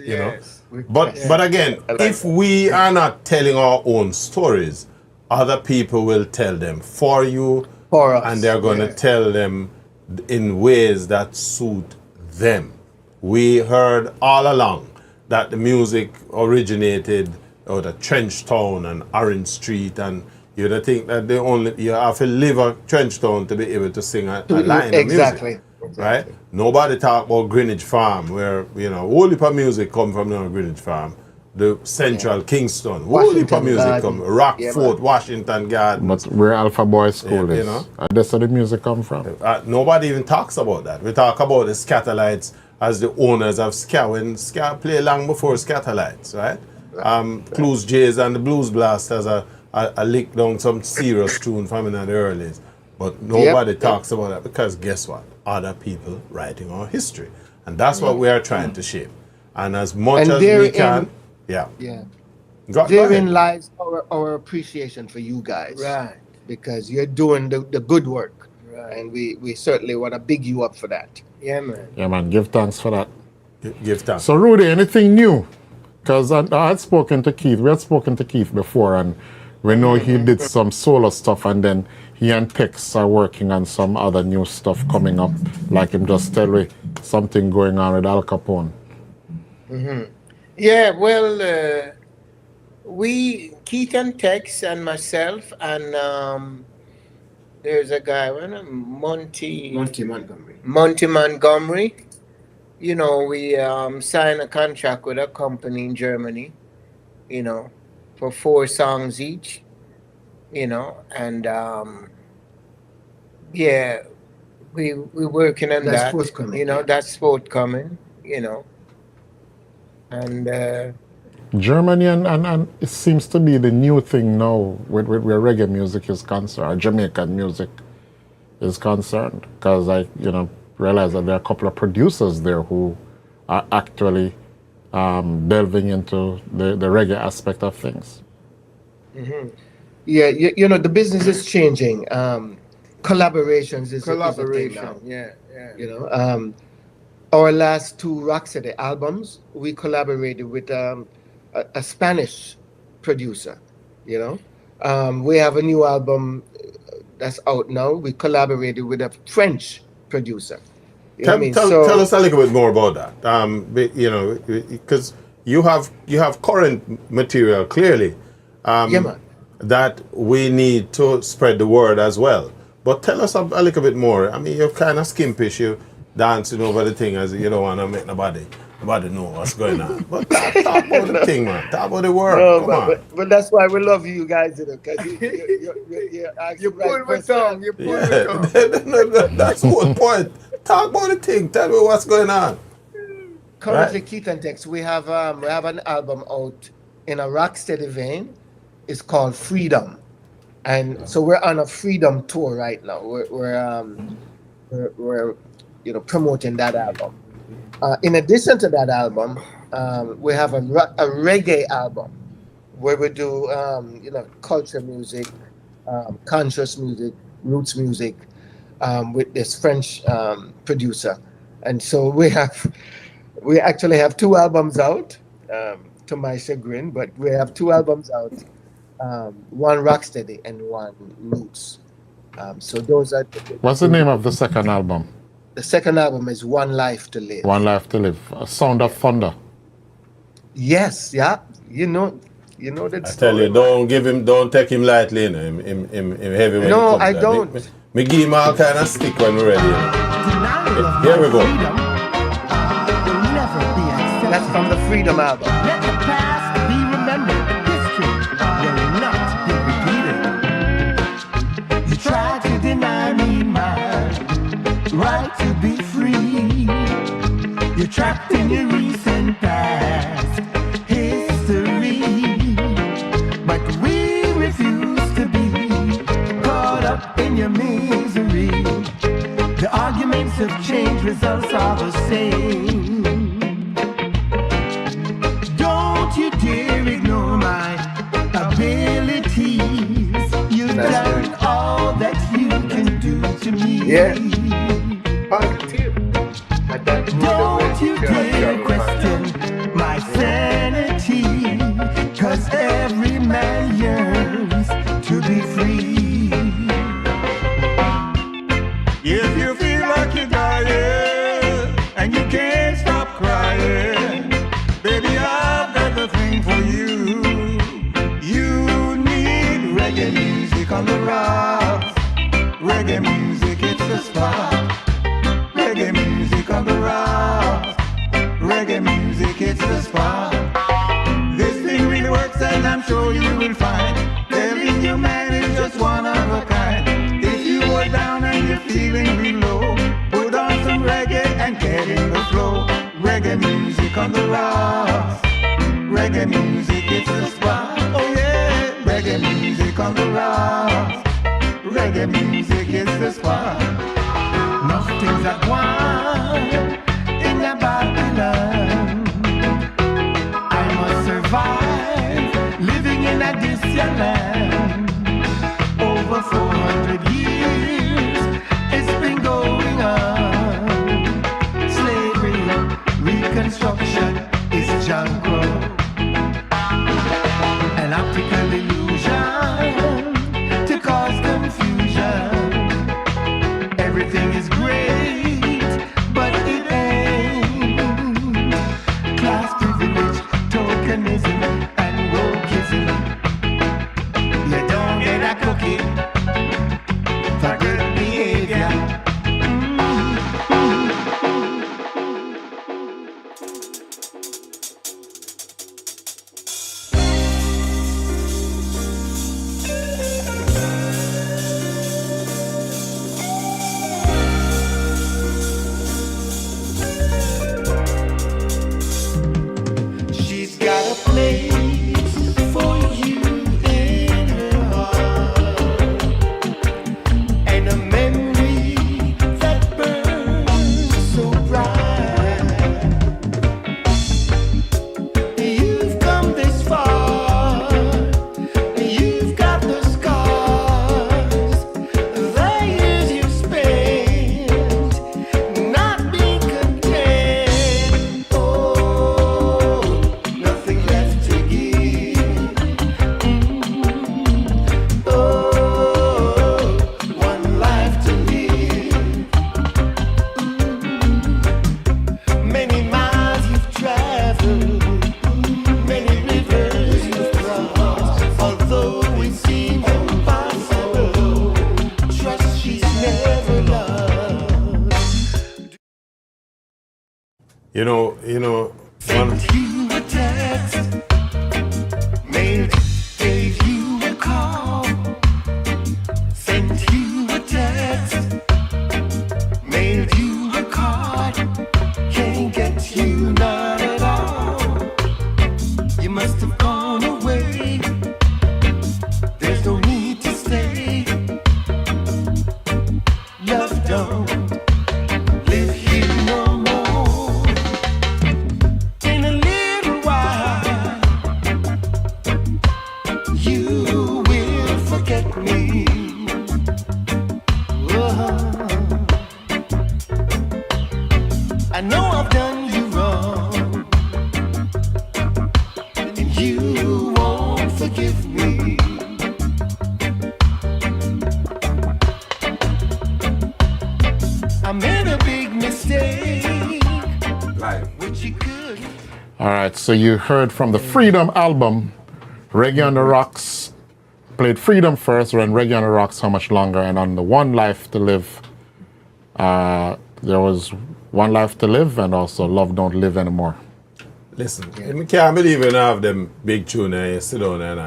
But again, if we are not telling our own stories, other people will tell them for you, and they're going to tell them in ways that suit them. We heard all along that the music originated out of Trench Town and Orange Street, and you'd think that you have to live a Trench Town to be able to sing a line of music. Right? Nobody talk about Greenwich Farm, where whole heap of music come from Greenwich Farm. The Central Kingston, whole heap of music come. Rockford, Washington Garden. But where Alpha Boy School is, and that's where the music come from. Nobody even talks about that. We talk about the Scatterlights as the owners of Ska, when Ska play long before Scatterlights, right? Clues Jays and the Blues Blasters are licked down some serious tune from in the early. But nobody talks about that because guess what? Other people writing our history. And that's what we are trying to shape. And as much as we can, therein lies our appreciation for you guys. Right. Because you're doing the good work. Right. And we certainly want to big you up for that. Yeah, man. Yeah, man. Give thanks for that. Give thanks. So, Rudy, anything new? Because I had spoken to Keith. We had spoken to Keith before, and we know he did some solo stuff, and then he and Tex are working on some other new stuff coming up, like him just tell me something going on with Al Capone. Mm-hmm. Yeah, well, Keith and Tex and myself, and there's a guy, Monty Montgomery. We signed a contract with a company in Germany, for 4 songs each, and we're working on that. Forthcoming, that's forthcoming, and Germany and it seems to be the new thing now where reggae music is concerned, or Jamaican music is concerned, because I realize that there are a couple of producers there who are actually delving into the reggae aspect of things. Mm-hmm. Yeah, the business is changing. Collaborations is a thing now. Yeah. Our last 2 Rocksteady albums, we collaborated with a Spanish producer. We have a new album that's out now. We collaborated with a French producer. Tell us a little bit more about that. Because you have current material clearly. Man. that we need to spread the word as well. But tell us a little bit more. I mean, you're kind of skimpish, you dancing over the thing as you don't want to make nobody know what's going on. But talk about the thing, man. Talk about the word. No, Come on. but that's why we love you guys, because you pull my tongue. You pull my tongue. That's the whole point. Talk about the thing. Tell me what's going on. Currently, Right. Keith and Tex, we have an album out in a rocksteady vein. It's called Freedom, and so we're on a freedom tour right now. We're promoting that album. In addition to that album, we have a reggae album where we do culture music, conscious music, roots music, with this French producer, and so we actually have 2 albums out, to my chagrin, but we have 2 albums out, one rocksteady and one roots. So those are. What's the name of the second album? The second album is One Life to Live. One Life to Live. A Sound of Thunder. Yes, yeah. You know that. I tell you, don't take him lightly, him heavy when No, he comes I there. don't. Me give him all kind of stick when we're ready. Here we go. That's from the Freedom album. Let the past be remembered. History will not be repeated. You try to deny me my right to be free. You're trapped in your recent past history. But we refuse to be caught up in your misery. The arguments have changed, results are the same. Don't you dare ignore my abilities. You've done all that you can do to me. Yeah. Positive. Don't you dare question my sanity, 'cause every man yearns to be free. If you feel like you're dying and you can't stop crying, baby, I've got the thing for you. You need reggae music on the rocks. Reggae music, it's the spot. Reggae music on the rocks. Reggae music, it's the spot. This thing really works, and I'm sure you will find. Telling you, man, is just one of a kind. If you are down and you're feeling real low, put on some reggae and get in the flow. Reggae music on the rocks. Reggae music, it's the spot. Oh yeah, reggae music on the rocks. Reggae music is the spot. Nothing's at one in the Babylon. I must survive living in a distant land. Over 400 years it's been going on. Slavery, reconstruction is jungle. An optical illusion to cause confusion. Everything is great, but it ain't. Class privilege, tokenism, and wokeism. You don't get a cookie for good behavior. You know, Sent you a text, gave you a call. Sent you a text, mailed you a card. Can't get you none at all. You must have gone away. There's no need to stay. Love don't live here no more. In a little while, you will forget me. I know I've done you wrong, and you won't forgive me. I made a big mistake, which you could. All right, so you heard from the Freedom album, Reggae on the Rocks. Played Freedom first, then Reggae on the Rocks, How Much Longer, and on the One Life to Live, there was One Life to Live and also Love Don't Live Anymore. Listen, I can't believe you don't have them big tune and you sit down and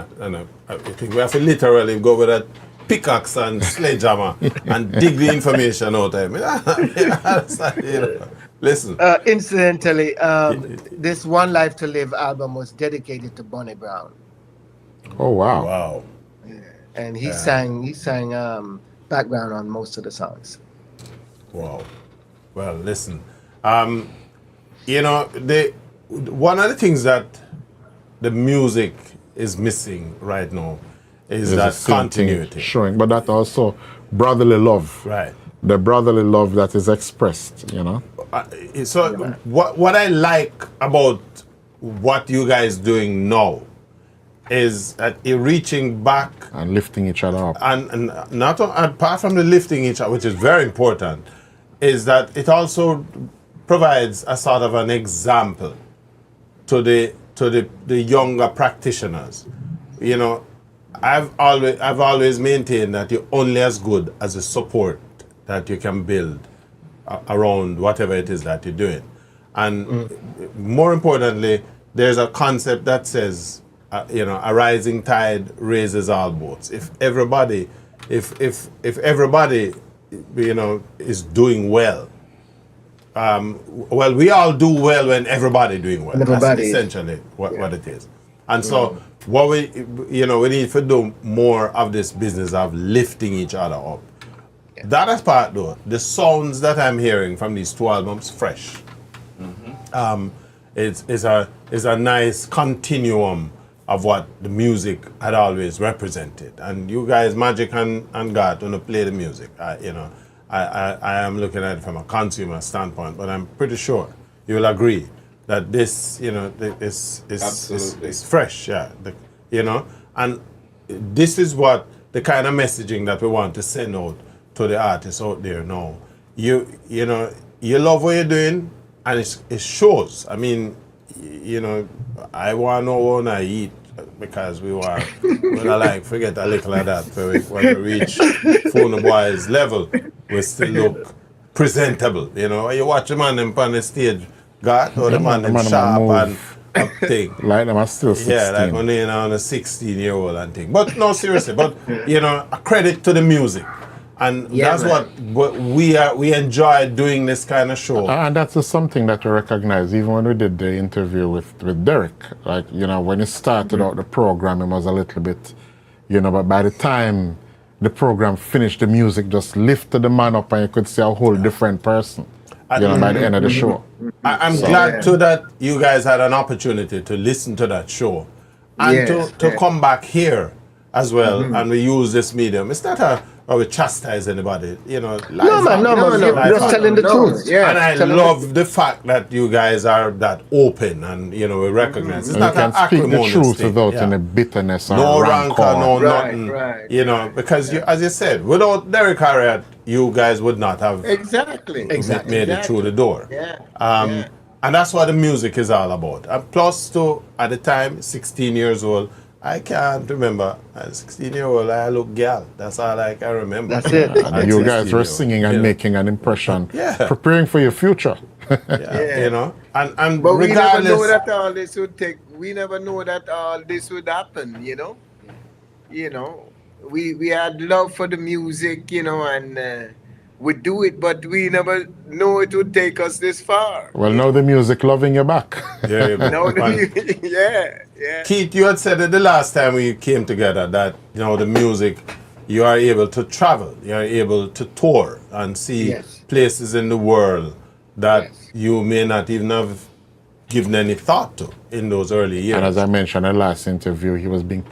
I think we have to literally go with that pickaxe and sledgehammer and dig the information out of him. Listen. Incidentally, this One Life to Live album was dedicated to Bonnie Brown. Oh wow! Wow! And he sang background on most of the songs. Wow. Well, listen. You know, one of the things that the music is missing right now is that continuity. Showing, but that also brotherly love. Right. The brotherly love that is expressed, you know. So what I like about what you guys doing now is that you're reaching back and lifting each other up. And not apart from the lifting each other, which is very important, is that it also provides a sort of an example to the younger practitioners. You know, I've always maintained that you're only as good as the support that you can build around whatever it is that you're doing. And more importantly, there's a concept that says, you know, a rising tide raises all boats. If everybody, you know, is doing well, well, we all do well when everybody doing well. That's essentially what it is. And so, what we need to do more of this business of lifting each other up. Yeah. That is part though. The sounds that I'm hearing from these two albums, fresh. It's a nice continuum of what the music had always represented. And you guys, Magic and Garth, when you play the music, I am looking at it from a consumer standpoint, but I'm pretty sure you will agree that this, you know, is fresh, yeah. You know, and this is what the kind of messaging that we want to send out to the artists out there now. You know, you love what you're doing, and it shows. I mean, you know, I want to know when I eat, because we want, when I like, forget a little of that. When we reach Phone Boy's level, we still look presentable. You know, you watch a man on the stage, God, or the man sharp and up thing. Like them are still 16. Yeah, like when they're on a 16-year-old and thing. But no, seriously, but you know, a credit to the music. And that's what we enjoy doing this kind of show. And that's just something that we recognize, even when we did the interview with Derek. Like, you know, when he started out the program, it was a little bit, you know, but by the time the program finished, the music just lifted the man up and you could see a whole different person, you know, by the end of the show. I'm glad too that you guys had an opportunity to listen to that show and to come back here as well, and we use this medium. It's not we chastise anybody, you know. No, man. Just telling the truth. Yeah, and I love the fact that you guys are that open, and you know, we recognize it's not an acrimonious speak the truth thing. without any bitterness or no rancor, no nothing. You know, because you, as you said, without Derek Harriott, you guys would not have made it through the door. And that's what the music is all about. And plus, too, at the time, 16 years old, I can't remember. At 16-year-old, I look gal. That's all I can remember. That's it. And you guys were singing and making an impression, preparing for your future. You know, and But we never regardless, know that all this would take. We never know that all this would happen. You know, we had love for the music, and we do it, but we never know it would take us this far. Well, now the music loving you back. there you go. Now And yeah. Keith, you had said it the last time we came together that the music, you are able to travel, you are able to tour and see places in the world that you may not even have given any thought to in those early years. And as I mentioned in the last interview, he's being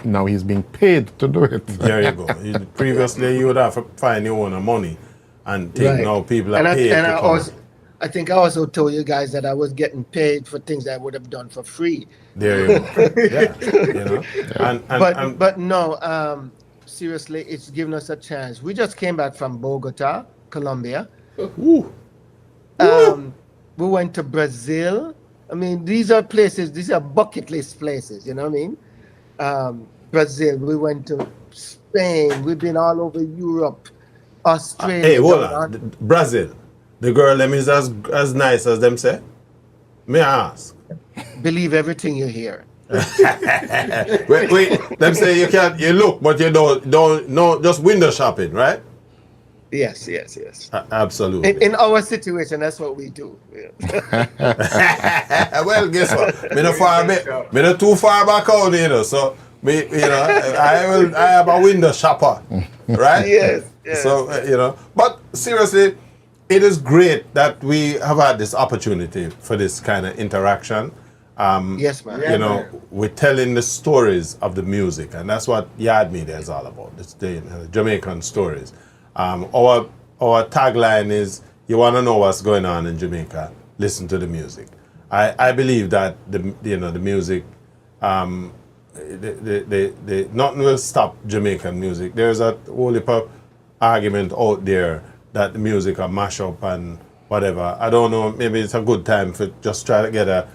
paid to do it. There you go. Previously, you would have to find your own money, and now people are paid to come. I think I also told you guys that I was getting paid for things I would have done for free. There you go. But no, seriously, it's given us a chance. We just came back from Bogota, Colombia. Ooh. We went to Brazil. I mean, these are bucket list places, you know what I mean? Brazil, we went to Spain, we've been all over Europe, Australia. Hey, hold on. Brazil, the girl them is as nice as them say? May I ask? Believe everything you hear. wait, them say you look, but you don't just window shopping, right? Yes. Absolutely. In our situation, that's what we do. Yeah. Well, guess what? Me not too far back out, so I am a window shopper, right? Yes. So but seriously, it is great that we have had this opportunity for this kind of interaction. Yes, man. We're telling the stories of the music, and that's what Yard Media is all about. It's the Jamaican stories. Our tagline is, you want to know what's going on in Jamaica, listen to the music. I believe that the music, nothing will stop Jamaican music. There's a whole heap of argument out there that the music are mash up and whatever. I don't know, maybe it's a good time for just try to get a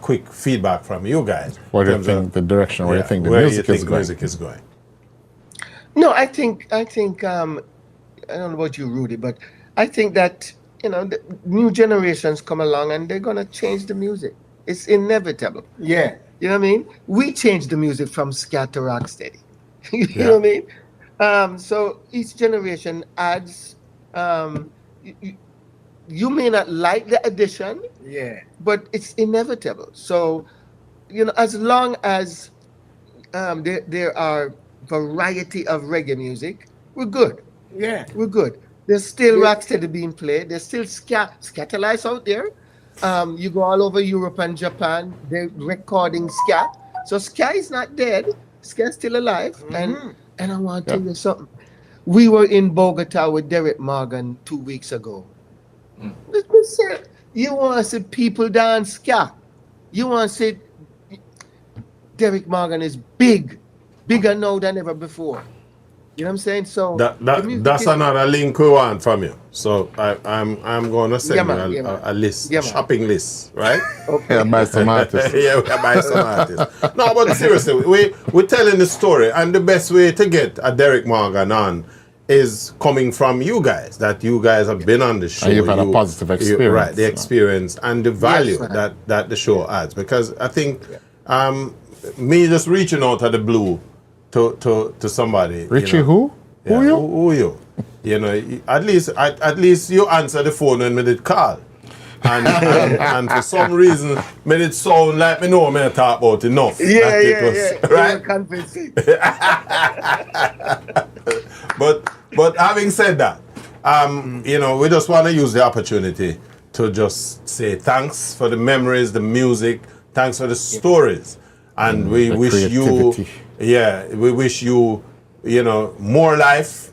quick feedback from you guys. What do you think the direction where you think the music is going? No, I think I don't know about you, Rudy, but I think that, the new generations come along and they're going to change the music. It's inevitable. Yeah. You know what I mean? We changed the music from scat to rocksteady. You know what I mean? So each generation adds, you may not like the addition, but it's inevitable. So, as long as there are variety of reggae music, we're good. Yeah. We're good. There's still rocksteady being played. There's still scatterlights out there. You go all over Europe and Japan, they're recording ska. So ska is not dead. Ska is still alive. Mm-hmm. And I want to tell you something. We were in Bogota with Derek Morgan 2 weeks ago. Listen, you want to see people dance ska. You want to see Derek Morgan is bigger now than ever before. You know what I'm saying? So that's another link we want from you. So I'm going to send you a list, shopping list, right? Okay, buy some artists. Yeah, we buy some artists. No, but seriously, we're telling the story, and the best way to get a Derek Morgan on is coming from you guys. That you guys have been on the show. And you've had a positive experience, right? The experience and the value that the show adds. Because I think me just reaching out of the blue to somebody. Richie, who? Yeah, who you? At least you answer the phone when me did call. And for some reason, made it sound like me know me talk about enough. Yeah. Right? Convincing. But having said that, we just want to use the opportunity to just say thanks for the memories, the music, thanks for the stories. And we wish creativity. we wish you, more life,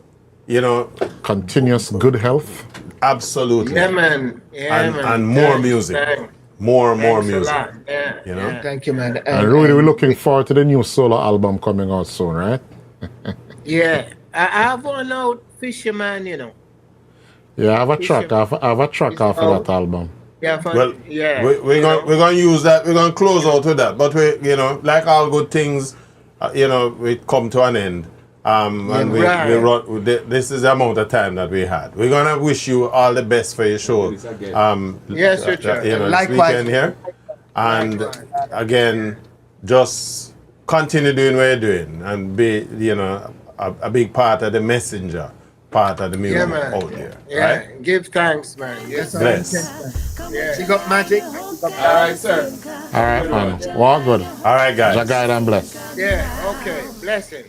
continuous good health. Absolutely. Yeah, man. And more music. Thanks. More Thanks music. a lot. Yeah. Thank you, man. And Rudy, we're looking forward to the new solo album coming out soon, right? Yeah. I have one out, Fisherman, Yeah, I have a track. I have a track off of that album. Yeah, we're gonna use that. We're gonna close out with that. But we, like all good things, we come to an end. And we wrote, this is the amount of time that we had. We're gonna wish you all the best for your show. Yes, Richard. This weekend here. And again, just continue doing what you're doing and be, a big part of the messenger, part of the music out there. Yeah, right? give thanks, man. Yes, Bless. Yeah. She got magic. All right, sir. All right, man. Well, good. All right, guys. Jah guide and bless. Yeah, okay. Blessing.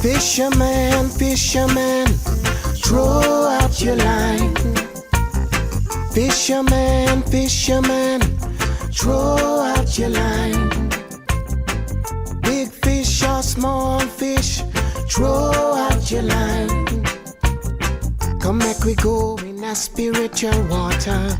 Fisherman, fisherman, throw out your line. Fisherman, fisherman, throw out your line. Big fish or small fish, throw out your line. Come make we go in a spiritual water.